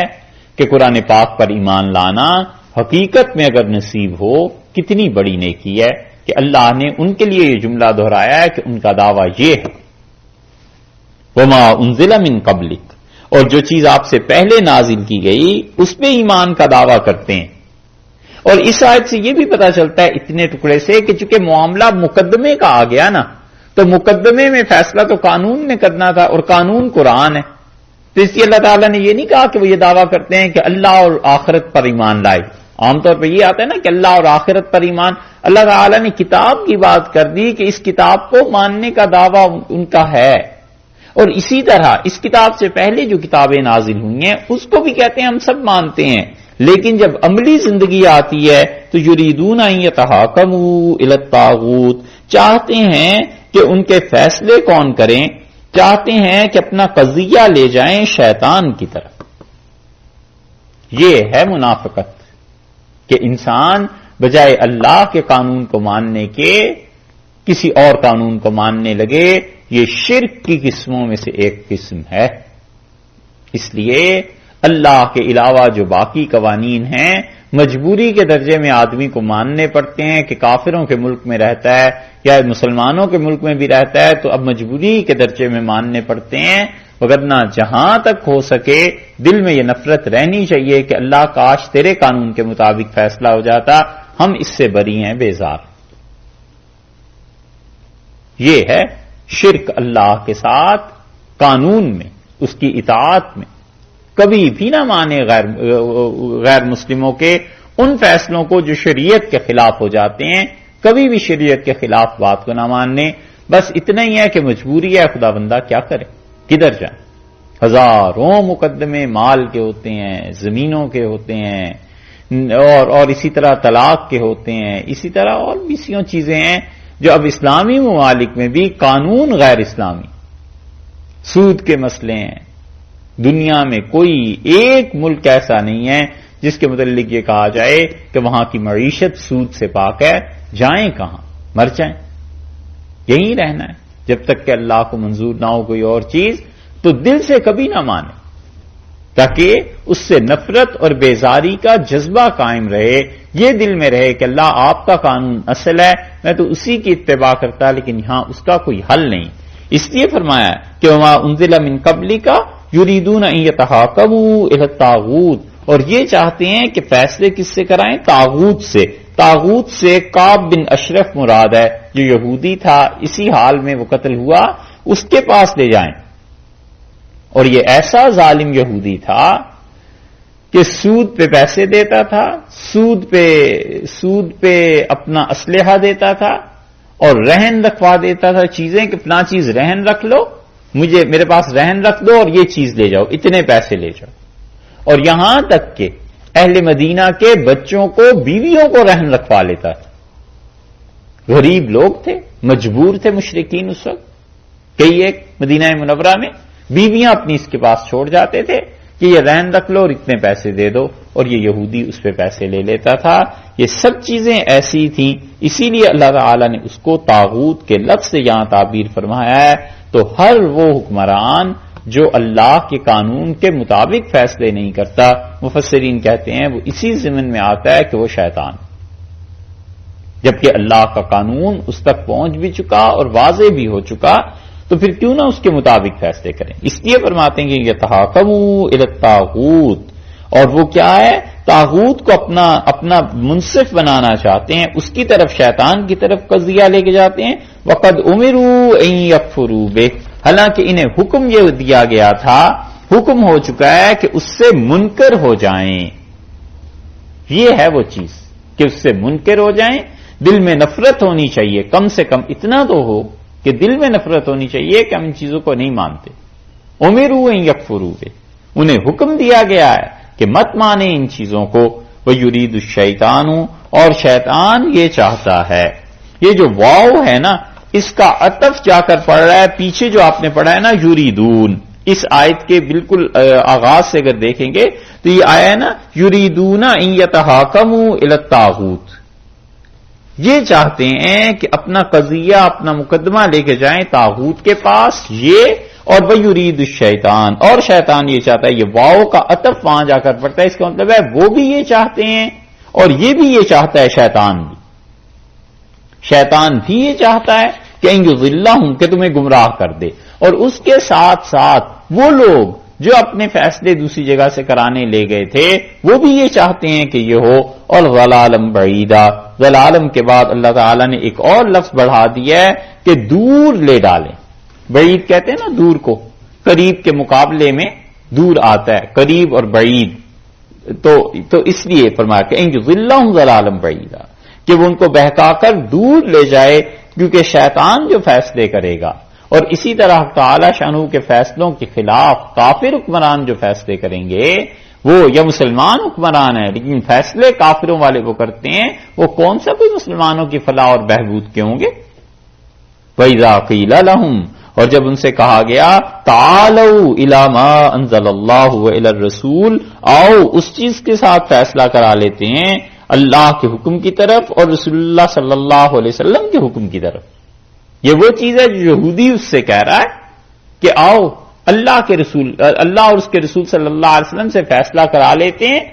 Speaker 1: کہ قرآن پاک پر ایمان لانا حقیقت میں اگر نصیب ہو کتنی بڑی نیکی ہے، کہ اللہ نے ان کے لیے یہ جملہ دہرایا ہے کہ ان کا دعویٰ یہ ہے، وما انزل من قبلک، اور جو چیز آپ سے پہلے نازل کی گئی اس پہ ایمان کا دعویٰ کرتے ہیں۔ اور اس آیت سے یہ بھی پتہ چلتا ہے اتنے ٹکڑے سے کہ چونکہ معاملہ مقدمے کا آ گیا نا، تو مقدمے میں فیصلہ تو قانون نے کرنا تھا، اور قانون قرآن ہے، تو اس لیے اللہ تعالیٰ نے یہ نہیں کہا کہ وہ یہ دعویٰ کرتے ہیں کہ اللہ اور آخرت پر ایمان لائے۔ عام طور پہ یہ آتا ہے نا کہ اللہ اور آخرت پر ایمان، اللہ تعالیٰ نے کتاب کی بات کر دی کہ اس کتاب کو ماننے کا دعویٰ ان کا ہے، اور اسی طرح اس کتاب سے پہلے جو کتابیں نازل ہوئی ہیں اس کو بھی کہتے ہیں ہم سب مانتے ہیں، لیکن جب عملی زندگی آتی ہے تو یریدون ان یتحاکموا الی الطاغوت، چاہتے ہیں کہ ان کے فیصلے کون کریں، چاہتے ہیں کہ اپنا قضیہ لے جائیں شیطان کی طرف۔ یہ ہے منافقت، کہ انسان بجائے اللہ کے قانون کو ماننے کے کسی اور قانون کو ماننے لگے، یہ شرک کی قسموں میں سے ایک قسم ہے۔ اس لیے اللہ کے علاوہ جو باقی قوانین ہیں مجبوری کے درجے میں آدمی کو ماننے پڑتے ہیں کہ کافروں کے ملک میں رہتا ہے یا مسلمانوں کے ملک میں بھی رہتا ہے تو اب مجبوری کے درجے میں ماننے پڑتے ہیں، وگرنہ جہاں تک ہو سکے دل میں یہ نفرت رہنی چاہیے کہ اللہ کاش تیرے قانون کے مطابق فیصلہ ہو جاتا، ہم اس سے بری ہیں، بیزار۔ یہ ہے شرک اللہ کے ساتھ قانون میں، اس کی اطاعت میں۔ کبھی بھی نہ مانے غیر مسلموں کے ان فیصلوں کو جو شریعت کے خلاف ہو جاتے ہیں، کبھی بھی شریعت کے خلاف بات کو نہ ماننے۔ بس اتنا ہی ہے کہ مجبوری ہے، خدا بندہ کیا کرے، کدھر جائیں؟ ہزاروں مقدمے مال کے ہوتے ہیں، زمینوں کے ہوتے ہیں، اور اسی طرح طلاق کے ہوتے ہیں، اسی طرح اور بھی سی چیزیں ہیں جو اب اسلامی ممالک میں بھی قانون غیر اسلامی، سود کے مسئلے ہیں۔ دنیا میں کوئی ایک ملک ایسا نہیں ہے جس کے متعلق یہ کہا جائے کہ وہاں کی معیشت سود سے پاک ہے، جائیں کہاں؟ مر جائیں، یہیں رہنا ہے جب تک کہ اللہ کو منظور نہ ہو کوئی اور چیز، تو دل سے کبھی نہ مانے تاکہ اس سے نفرت اور بیزاری کا جذبہ قائم رہے، یہ دل میں رہے کہ اللہ آپ کا قانون اصل ہے، میں تو اسی کی اتباع کرتا، لیکن یہاں اس کا کوئی حل نہیں۔ اس لیے فرمایا کہ وما انزل من قبلک یریدون ان یتحاکموا الی الطاغوت، اور یہ چاہتے ہیں کہ فیصلے کس سے کرائیں؟ طاغوت سے۔ طاغوت سے کعب بن اشرف مراد ہے، جو یہودی تھا، اسی حال میں وہ قتل ہوا، اس کے پاس لے جائیں۔ اور یہ ایسا ظالم یہودی تھا کہ سود پہ پیسے دیتا تھا، سود پہ اپنا اسلحہ دیتا تھا، اور رہن رکھوا دیتا تھا چیزیں کہ فلاں چیز رہن رکھ لو، میرے پاس رہن رکھ دو اور یہ چیز لے جاؤ، اتنے پیسے لے جاؤ۔ اور یہاں تک کہ اہل مدینہ کے بچوں کو، بیویوں کو رہن رکھوا لیتا تھا۔ غریب لوگ تھے، مجبور تھے مشرکین اس وقت، کئی ایک مدینہ منورہ میں بیویاں اپنی اس کے پاس چھوڑ جاتے تھے کہ یہ رہن رکھ لو اور اتنے پیسے دے دو، اور یہ یہودی اس پہ پیسے لے لیتا تھا۔ یہ سب چیزیں ایسی تھیں، اسی لیے اللہ تعالی نے اس کو طاغوت کے لفظ سے یہاں تعبیر فرمایا ہے۔ تو ہر وہ حکمران جو اللہ کے قانون کے مطابق فیصلے نہیں کرتا، مفسرین کہتے ہیں وہ اسی ضمن میں آتا ہے کہ وہ شیطان، جبکہ اللہ کا قانون اس تک پہنچ بھی چکا اور واضح بھی ہو چکا، تو پھر کیوں نہ اس کے مطابق فیصلے کریں؟ اس لیے فرماتے ہیں کہ یتحاکموا الی الطاغوت، اور وہ کیا ہے؟ طاغوت کو اپنا منصف بنانا چاہتے ہیں، اس کی طرف، شیطان کی طرف قضیہ لے کے جاتے ہیں۔ وقد امروا ان یکفروا بہ، حالانکہ انہیں حکم یہ دیا گیا تھا، حکم ہو چکا ہے کہ اس سے منکر ہو جائیں۔ یہ ہے وہ چیز کہ اس سے منکر ہو جائیں، دل میں نفرت ہونی چاہیے، کم سے کم اتنا تو ہو کہ دل میں نفرت ہونی چاہیے کہ ہم ان چیزوں کو نہیں مانتے۔ امروا ان یکفروا بہ، انہیں حکم دیا گیا ہے کہ مت مانے ان چیزوں کو۔ وَيُرِيدُ الشَّيْطَانُ، اور شیطان یہ چاہتا ہے۔ یہ جو واو ہے نا، اس کا عطف جا کر پڑ رہا ہے پیچھے جو آپ نے پڑھا ہے نا یریدون، اس آیت کے بالکل آغاز سے اگر دیکھیں گے تو یہ آیا ہے نا یریدون ان یتحاکموا الی الطاغوت، یہ چاہتے ہیں کہ اپنا قضیہ، اپنا مقدمہ لے کے جائیں طاغوت کے پاس، یہ اور وَيُرِيدُ الشَّيْطَانُ، اور شیطان یہ چاہتا ہے۔ یہ واو کا عطف وہاں جا کر پڑتا ہے، اس کا مطلب ہے وہ بھی یہ چاہتے ہیں اور یہ بھی یہ چاہتا ہے، شیطان بھی یہ چاہتا ہے کہ ان یضلہم، کہ تمہیں گمراہ کر دے، اور اس کے ساتھ ساتھ وہ لوگ جو اپنے فیصلے دوسری جگہ سے کرانے لے گئے تھے وہ بھی یہ چاہتے ہیں کہ یہ ہو، اور ضلالم بعیدا، ضلالم کے بعد اللہ تعالیٰ نے ایک اور لفظ بڑھا دیا ہے کہ دور لے ڈالیں۔ بعید کہتے ہیں نا دور کو، قریب کے مقابلے میں دور آتا ہے، قریب اور بعید، تو اس لیے فرمایا کہ ان یضلہم ضلالم بعیدا، کہ وہ ان کو بہکا کر دور لے جائے، کیونکہ شیطان جو فیصلے کرے گا، اور اسی طرح تعالی شانہ کے فیصلوں کے خلاف کافر حکمران جو فیصلے کریں گے، وہ یا مسلمان حکمران ہیں لیکن فیصلے کافروں والے وہ کرتے ہیں، وہ کون سا کوئی مسلمانوں کی فلاح اور بہبود کے ہوں گے؟ وَإِذَا قِيلَ لَهُمْ، اور جب ان سے کہا گیا تعالوا الی ما انزل اللہ وإلی الرسول، آؤ اس چیز کے ساتھ فیصلہ کرا لیتے ہیں اللہ کے حکم کی طرف اور رسول اللہ صلی اللہ علیہ وسلم کے حکم کی طرف. یہ وہ چیز ہے جو یہودی اس سے کہہ رہا ہے کہ آؤ اللہ اور اس کے رسول صلی اللہ علیہ وسلم سے فیصلہ کرا لیتے ہیں.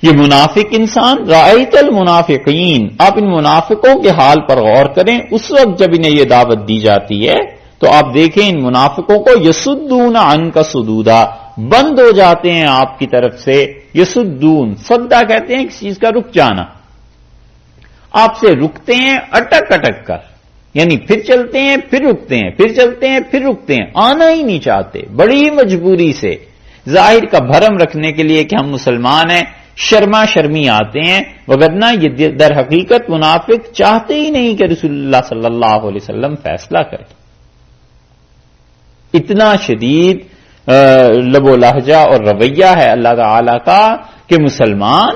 Speaker 1: یہ منافق انسان رأیت المنافقین، آپ ان منافقوں کے حال پر غور کریں. اس وقت جب انہیں یہ دعوت دی جاتی ہے تو آپ دیکھیں ان منافقوں کو یسدون عنک صدودا، بند ہو جاتے ہیں آپ کی طرف سے. یسدون، صدا کہتے ہیں کسی چیز کا رک جانا. آپ سے رکتے ہیں اٹک اٹک کر، یعنی پھر چلتے ہیں پھر رکتے ہیں، پھر چلتے ہیں پھر رکتے ہیں، آنا ہی نہیں چاہتے بڑی مجبوری سے، ظاہر کا بھرم رکھنے کے لیے کہ ہم مسلمان ہیں، شرما شرمی آتے ہیں. وگرنہ یہ در حقیقت منافق چاہتے ہی نہیں کہ رسول اللہ صلی اللہ علیہ وسلم فیصلہ کرے. اتنا شدید لب و لہجہ اور رویہ ہے اللہ تعالی کا کہ مسلمان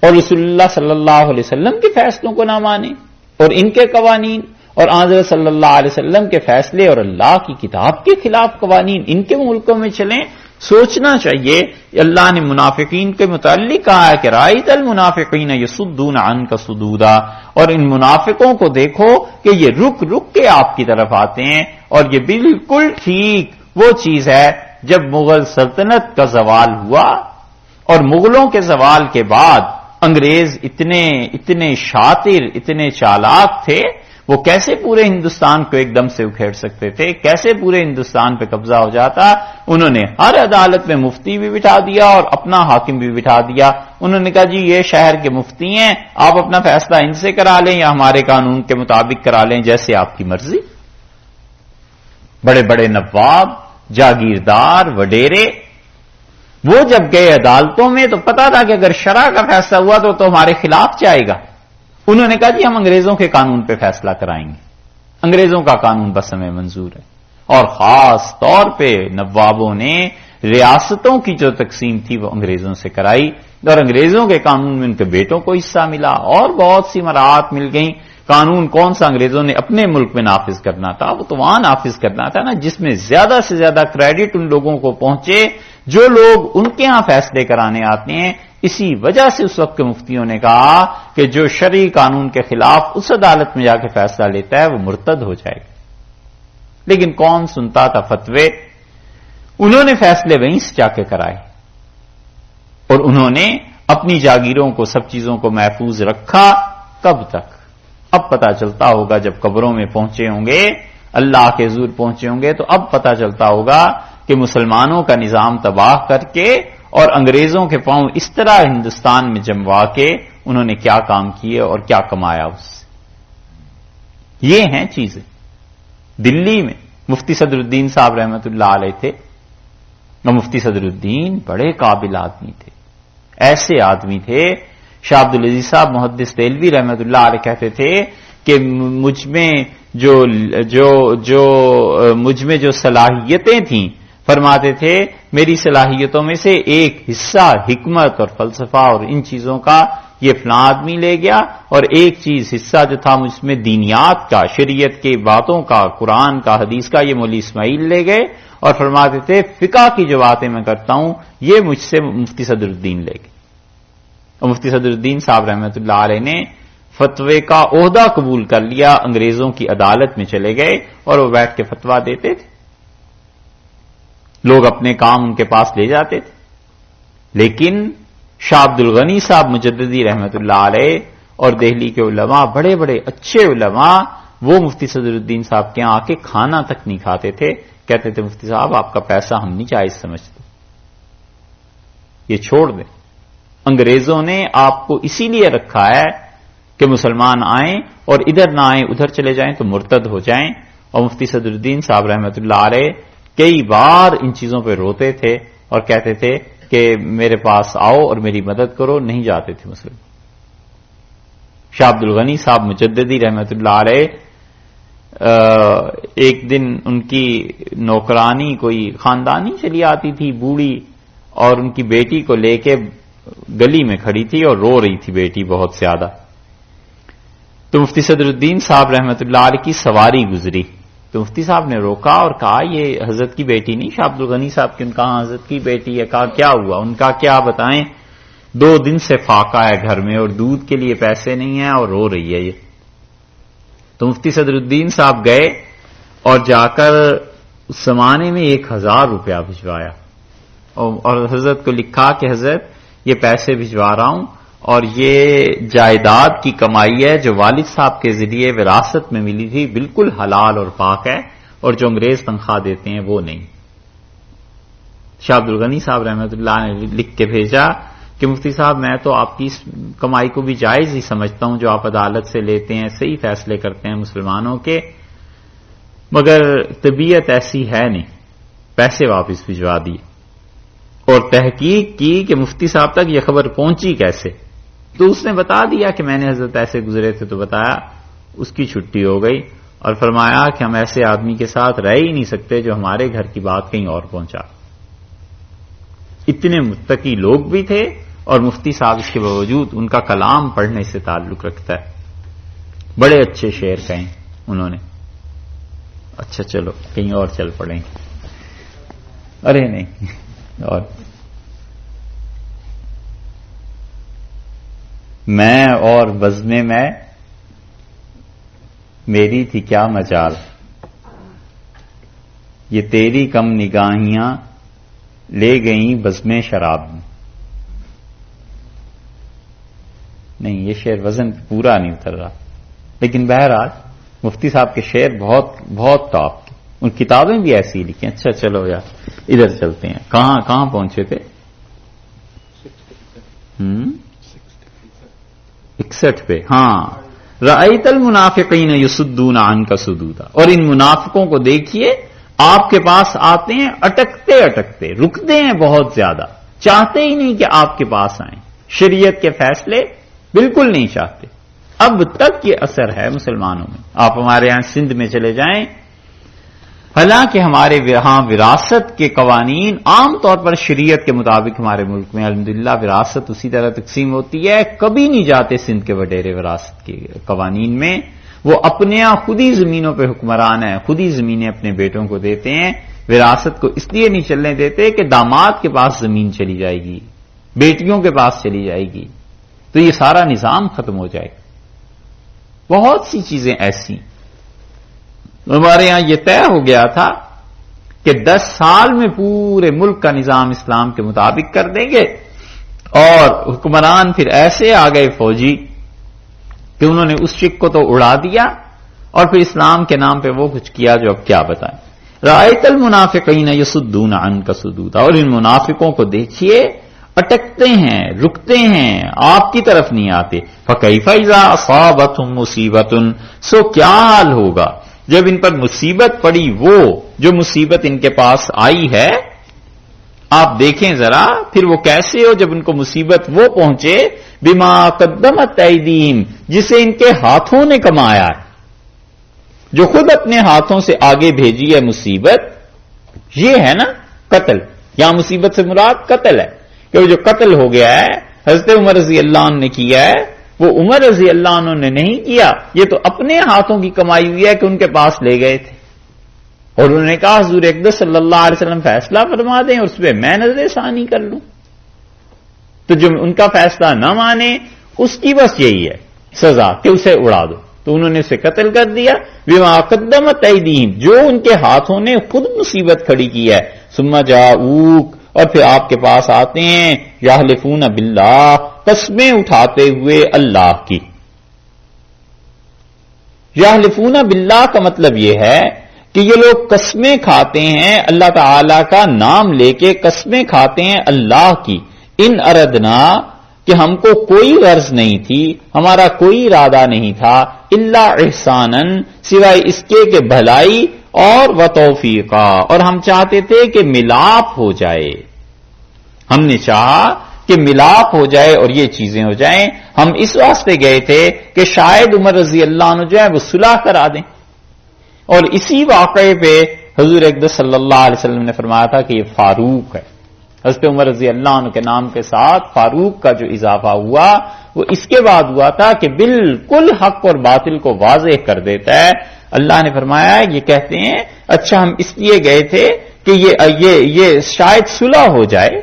Speaker 1: اور رسول اللہ صلی اللہ علیہ وسلم کے فیصلوں کو نہ مانیں اور ان کے قوانین اور حضرت صلی اللہ علیہ وسلم کے فیصلے اور اللہ کی کتاب کے خلاف قوانین ان کے ملکوں میں چلیں. سوچنا چاہیے. اللہ نے منافقین کے متعلق کہا ہے کہ رأیت المنافقین یصدون عنک صدودا، اور ان منافقوں کو دیکھو کہ یہ رک رک کے آپ کی طرف آتے ہیں. اور یہ بالکل ٹھیک وہ چیز ہے جب مغل سلطنت کا زوال ہوا اور مغلوں کے زوال کے بعد انگریز اتنے شاطر، اتنے چالاک تھے. وہ کیسے پورے ہندوستان کو ایک دم سے اکھیڑ سکتے تھے، کیسے پورے ہندوستان پہ قبضہ ہو جاتا. انہوں نے ہر عدالت میں مفتی بھی بٹھا دیا اور اپنا حاکم بھی بٹھا دیا. انہوں نے کہا جی یہ شہر کے مفتی ہیں، آپ اپنا فیصلہ ان سے کرا لیں یا ہمارے قانون کے مطابق کرا لیں، جیسے آپ کی مرضی. بڑے بڑے نواب، جاگیردار، وڈیرے، وہ جب گئے عدالتوں میں تو پتا تھا کہ اگر شرع کا فیصلہ ہوا تو ہمارے خلاف جائے گا. انہوں نے کہا جی ہم انگریزوں کے قانون پہ فیصلہ کرائیں گے، انگریزوں کا قانون بس ہمیں منظور ہے. اور خاص طور پہ نوابوں نے ریاستوں کی جو تقسیم تھی وہ انگریزوں سے کرائی، اور انگریزوں کے قانون میں ان کے بیٹوں کو حصہ ملا اور بہت سی مراعات مل گئیں. قانون کون سا انگریزوں نے اپنے ملک میں نافذ کرنا تھا، وہ تو وہاں نافذ کرنا تھا نا جس میں زیادہ سے زیادہ کریڈٹ ان لوگوں کو پہنچے جو لوگ ان کے ہاں فیصلے کرانے آتے ہیں. اسی وجہ سے اس وقت کے مفتیوں نے کہا کہ جو شرعی قانون کے خلاف اس عدالت میں جا کے فیصلہ لیتا ہے وہ مرتد ہو جائے گا. لیکن کون سنتا تھا فتوے. انہوں نے فیصلے وہیں سے جا کے کرائے اور انہوں نے اپنی جاگیروں کو، سب چیزوں کو محفوظ رکھا. کب تک؟ اب پتا چلتا ہوگا جب قبروں میں پہنچے ہوں گے، اللہ کے حضور پہنچے ہوں گے، تو اب پتا چلتا ہوگا کہ مسلمانوں کا نظام تباہ کر کے اور انگریزوں کے پاؤں اس طرح ہندوستان میں جموا کے انہوں نے کیا کام کیے اور کیا کمایا اس سے. یہ ہیں چیزیں. دلی میں مفتی صدر الدین صاحب رحمۃ اللہ علیہ تھے، اور مفتی صدر الدین بڑے قابل آدمی تھے. ایسے آدمی تھے، شاہ عبد العزیز صاحب محدث دہلوی رحمۃ اللہ علیہ کہتے تھے کہ مجھ میں جو صلاحیتیں تھیں، فرماتے تھے میری صلاحیتوں میں سے ایک حصہ حکمت اور فلسفہ اور ان چیزوں کا یہ فلاں آدمی لے گیا، اور ایک چیز حصہ جو تھا مجھ میں دینیات کا، شریعت کی باتوں کا، قرآن کا، حدیث کا، یہ مولوی اسماعیل لے گئے. اور فرماتے تھے فقہ کی جو باتیں میں کرتا ہوں یہ مجھ سے مفتی صدر الدین لے گئے. اور مفتی صدر الدین صاحب رحمۃ اللہ علیہ نے فتوے کا عہدہ قبول کر لیا، انگریزوں کی عدالت میں چلے گئے اور وہ بیٹھ کے فتویٰ دیتے تھے. لوگ اپنے کام ان کے پاس لے جاتے تھے. لیکن شاہ عبد الغنی صاحب مجددی رحمۃ اللہ علیہ اور دہلی کے علماء، بڑے بڑے اچھے علماء، وہ مفتی صدر الدین صاحب کے یہاں آ کے کھانا تک نہیں کھاتے تھے. کہتے تھے مفتی صاحب آپ کا پیسہ ہم نہیں جائز سمجھتے، یہ چھوڑ دیں. انگریزوں نے آپ کو اسی لیے رکھا ہے کہ مسلمان آئیں اور ادھر نہ آئیں، ادھر چلے جائیں تو مرتد ہو جائیں. اور مفتی صدر الدین صاحب رحمۃ اللہ علیہ کئی بار ان چیزوں پہ روتے تھے اور کہتے تھے کہ میرے پاس آؤ اور میری مدد کرو. نہیں جاتے تھے مسلمان. شاہ عبد الغنی صاحب مجددی رحمۃ اللہ علیہ ایک دن ان کی نوکرانی کوئی خاندانی چلی آتی تھی بوڑھی، اور ان کی بیٹی کو لے کے گلی میں کھڑی تھی اور رو رہی تھی بیٹی بہت زیادہ. تو مفتی صدر الدین صاحب رحمۃ اللہ علیہ کی سواری گزری تو مفتی صاحب نے روکا اور کہا یہ حضرت کی بیٹی نہیں، شاہ عبد الغنی صاحب کی. ان کا حضرت کی بیٹی ہے. کہا کیا ہوا؟ ان کا کیا بتائیں، 2 دن سے فاقہ ہے گھر میں اور دودھ کے لیے پیسے نہیں ہیں اور رو رہی ہے یہ. تو مفتی صدر الدین صاحب گئے اور جا کر اس زمانے میں 1000 روپیہ بھجوایا اور حضرت کو لکھا کہ حضرت یہ پیسے بھجوا رہا ہوں اور یہ جائیداد کی کمائی ہے جو والد صاحب کے ذریعے وراثت میں ملی تھی، بالکل حلال اور پاک ہے، اور جو انگریز تنخواہ دیتے ہیں وہ نہیں. شاہ عبد الغنی صاحب رحمۃ اللہ نے لکھ کے بھیجا کہ مفتی صاحب میں تو آپ کی اس کمائی کو بھی جائز ہی سمجھتا ہوں جو آپ عدالت سے لیتے ہیں، صحیح فیصلے کرتے ہیں مسلمانوں کے، مگر طبیعت ایسی ہے نہیں. پیسے واپس بھجوا دیے اور تحقیق کی کہ مفتی صاحب تک یہ خبر پہنچی کیسے. تو اس نے بتا دیا کہ میں نے حضرت ایسے گزرے تھے، تو بتایا، اس کی چھٹی ہو گئی اور فرمایا کہ ہم ایسے آدمی کے ساتھ رہ ہی نہیں سکتے جو ہمارے گھر کی بات کہیں اور پہنچا. اتنے متقی لوگ بھی تھے اور مفتی صاحب اس کے باوجود ان کا کلام پڑھنے سے تعلق رکھتا ہے. بڑے اچھے شعر کہیں انہوں نے. اچھا چلو کہیں اور چل پڑیں. ارے نہیں، اور میں اور بزم میں میری تھی کیا مجال، یہ تیری کم نگاہیاں لے گئیں بزم شراب میں. نہیں، یہ شعر وزن پورا نہیں اتر رہا، لیکن بہرحال مفتی صاحب کے شعر بہت بہت ٹاپ کے، ان کتابیں بھی ایسی لکھی. اچھا چلو یار ادھر چلتے ہیں. کہاں پہنچے تھے؟ 61 پہ. ہاں، رأیت المنافقین یصدون عنک صدودا. اور ان منافقوں کو دیکھیے آپ کے پاس آتے ہیں اٹکتے اٹکتے، رکتے ہیں بہت زیادہ، چاہتے ہی نہیں کہ آپ کے پاس آئیں، شریعت کے فیصلے بالکل نہیں چاہتے. اب تک یہ اثر ہے مسلمانوں میں. آپ ہمارے یہاں سندھ میں چلے جائیں، حالانکہ ہمارے یہاں وراثت کے قوانین عام طور پر شریعت کے مطابق ہمارے ملک میں الحمدللہ وراثت اسی طرح تقسیم ہوتی ہے. کبھی نہیں جاتے سندھ کے وڈیرے وراثت کے قوانین میں، وہ اپنے یہاں خود ہی زمینوں پہ حکمران ہیں، خود ہی زمینیں اپنے بیٹوں کو دیتے ہیں. وراثت کو اس لیے نہیں چلنے دیتے کہ داماد کے پاس زمین چلی جائے گی، بیٹیوں کے پاس چلی جائے گی تو یہ سارا نظام ختم ہو جائے گا. بہت سی چیزیں ایسی. ہمارے یہاں یہ طے ہو گیا تھا کہ 10 سال میں پورے ملک کا نظام اسلام کے مطابق کر دیں گے، اور حکمران پھر ایسے آ گئے فوجی کہ انہوں نے اس شک کو تو اڑا دیا اور پھر اسلام کے نام پہ وہ کچھ کیا جو اب کیا بتائیں. رأیت المنافقین یصدون عنک صدودا. اور ان منافقوں کو دیکھیے اٹکتے ہیں، رکتے ہیں، آپ کی طرف نہیں آتے. فکیف اذا اصابتهم مصیبۃ. سو کیا حال ہوگا جب ان پر مصیبت پڑی، وہ جو مصیبت ان کے پاس آئی ہے. آپ دیکھیں ذرا پھر وہ کیسے ہو جب ان کو مصیبت وہ پہنچے بما قدمت ایدیہم، جسے ان کے ہاتھوں نے کمایا ہے، جو خود اپنے ہاتھوں سے آگے بھیجی ہے مصیبت. یہ ہے نا قتل. یہاں مصیبت سے مراد قتل ہے کہ وہ جو قتل ہو گیا ہے حضرت عمر رضی اللہ عنہ نے کیا ہے، وہ عمر رضی اللہ عنہ نے نہیں کیا، یہ تو اپنے ہاتھوں کی کمائی ہوئی ہے کہ ان کے پاس لے گئے تھے اور انہوں نے کہا حضور اقدس صلی اللہ علیہ وسلم فیصلہ فرما دیں اور اس پہ میں نظر ثانی کر لوں. تو جو ان کا فیصلہ نہ مانے اس کی بس یہی ہے سزا کہ اسے اڑا دو. تو انہوں نے اسے قتل کر دیا. بما قدمت ایدیہم، جو ان کے ہاتھوں نے خود مصیبت کھڑی کی ہے. ثم جاؤک، اور پھر آپ کے پاس آتے ہیں یحلفون باللہ، قسمیں اٹھاتے ہوئے اللہ کی. یحلفون باللہ کا مطلب یہ ہے کہ یہ لوگ قسمیں کھاتے ہیں، اللہ تعالی کا نام لے کے قسمیں کھاتے ہیں اللہ کی. ان اردنا، کہ ہم کو کوئی غرض نہیں تھی، ہمارا کوئی ارادہ نہیں تھا، الا احسانن، سوائے اس کے کہ بھلائی اور وتوفیقا، اور ہم چاہتے تھے کہ ملاپ ہو جائے. ہم نے چاہا کہ ملاپ ہو جائے اور یہ چیزیں ہو جائیں. ہم اس واسطے گئے تھے کہ شاید عمر رضی اللہ عنہ جو ہے وہ صلح کرا دیں. اور اسی واقعے پہ حضور اقدس صلی اللہ علیہ وسلم نے فرمایا تھا کہ یہ فاروق ہے. حضرت عمر رضی اللہ عنہ کے نام کے ساتھ فاروق کا جو اضافہ ہوا وہ اس کے بعد ہوا تھا کہ بالکل حق اور باطل کو واضح کر دیتا ہے. اللہ نے فرمایا یہ کہتے ہیں اچھا ہم اس لیے گئے تھے کہ یہ شاید صلح ہو جائے.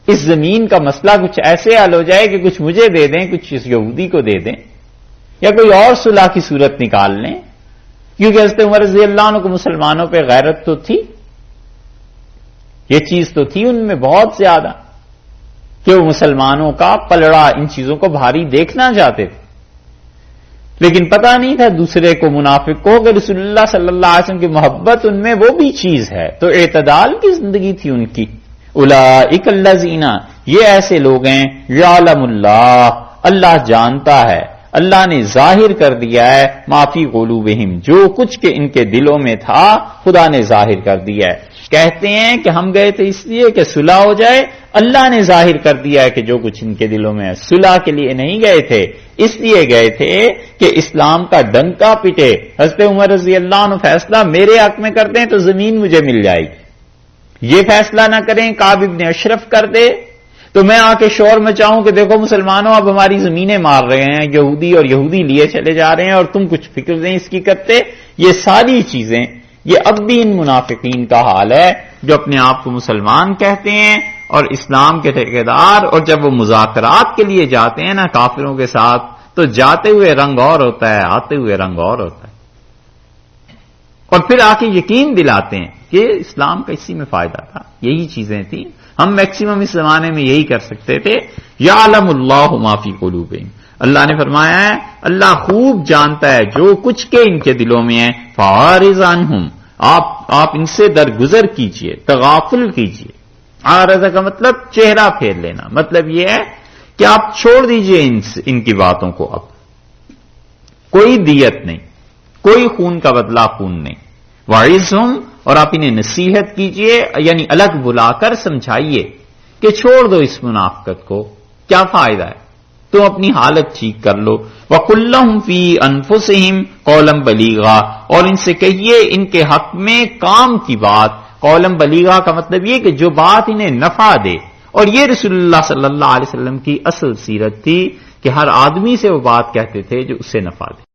Speaker 1: اس زمین کا مسئلہ کچھ ایسے حل ہو جائے کہ کچھ مجھے دے دیں، کچھ اس یہودی کو دے دیں، یا کوئی اور صلح کی صورت نکال لیں، کیونکہ حضرت عمر رضی اللہ عنہ کو مسلمانوں پہ غیرت تو تھی، یہ چیز تو تھی ان میں بہت زیادہ کہ وہ مسلمانوں کا پلڑا ان چیزوں کو بھاری دیکھنا چاہتے تھے، لیکن پتہ نہیں تھا دوسرے کو، منافق کو، کہ رسول اللہ صلی اللہ علیہ وسلم کی محبت ان میں وہ بھی چیز ہے، تو اعتدال کی زندگی تھی ان کی۔ اولئک الذین، یہ ایسے لوگ ہیں، یعلم اللہ، اللہ جانتا ہے، اللہ نے ظاہر کر دیا ہے، ما فی قلوبہم، جو کچھ کہ ان کے دلوں میں تھا خدا نے ظاہر کر دیا ہے۔ کہتے ہیں کہ ہم گئے تھے اس لیے کہ صلح ہو جائے، اللہ نے ظاہر کر دیا ہے کہ جو کچھ ان کے دلوں میں ہے، صلح کے لیے نہیں گئے تھے، اس لیے گئے تھے کہ اسلام کا ڈنکا پٹے۔ حضرت عمر رضی اللہ عنہ فیصلہ میرے حق میں کرتے ہیں تو زمین مجھے مل جائے گی، یہ فیصلہ نہ کریں کعب بن اشرف کر دے تو میں آ کے شور مچاؤں کہ دیکھو مسلمانوں اب ہماری زمینیں مار رہے ہیں یہودی، اور یہودی لیے چلے جا رہے ہیں اور تم کچھ فکر نہیں اس کی کرتے۔ یہ ساری چیزیں، یہ اب بھی ان منافقین کا حال ہے جو اپنے آپ کو مسلمان کہتے ہیں اور اسلام کے ٹھیکیدار، اور جب وہ مذاکرات کے لیے جاتے ہیں نا کافروں کے ساتھ تو جاتے ہوئے رنگ اور ہوتا ہے، آتے ہوئے رنگ اور ہوتا ہے، اور پھر آ کے یقین دلاتے ہیں کہ اسلام کا اسی میں فائدہ تھا، یہی چیزیں تھیں۔ ہم میکسیمم اس زمانے میں یہی کر سکتے تھے۔ یعلم اللہ ما فی قلوبہم، اللہ نے فرمایا ہے اللہ خوب جانتا ہے جو کچھ کے ان کے دلوں میں ہے۔ فاعرض عنہم، آپ ان سے درگزر کیجئے، تغافل کیجئے۔ عارض کا مطلب چہرہ پھیر لینا، مطلب یہ ہے کہ آپ چھوڑ دیجئے ان کی باتوں کو، اب کوئی دیت نہیں، کوئی خون کا بدلہ خون نہیں۔ وعظہم، اور آپ انہیں نصیحت کیجئے، یعنی الگ بلا کر سمجھائیے کہ چھوڑ دو اس منافقت کو، کیا فائدہ ہے، تم اپنی حالت ٹھیک کر لو۔ وَقُلْ لَهُمْ فِي أَنفُسِهِمْ قَوْلًا بَلِيغًا، اور ان سے کہیے ان کے حق میں کام کی بات۔ قولاً بلیغا کا مطلب یہ کہ جو بات انہیں نفع دے، اور یہ رسول اللہ صلی اللہ علیہ وسلم کی اصل سیرت تھی کہ ہر آدمی سے وہ بات کہتے تھے جو اس سے نفع دے۔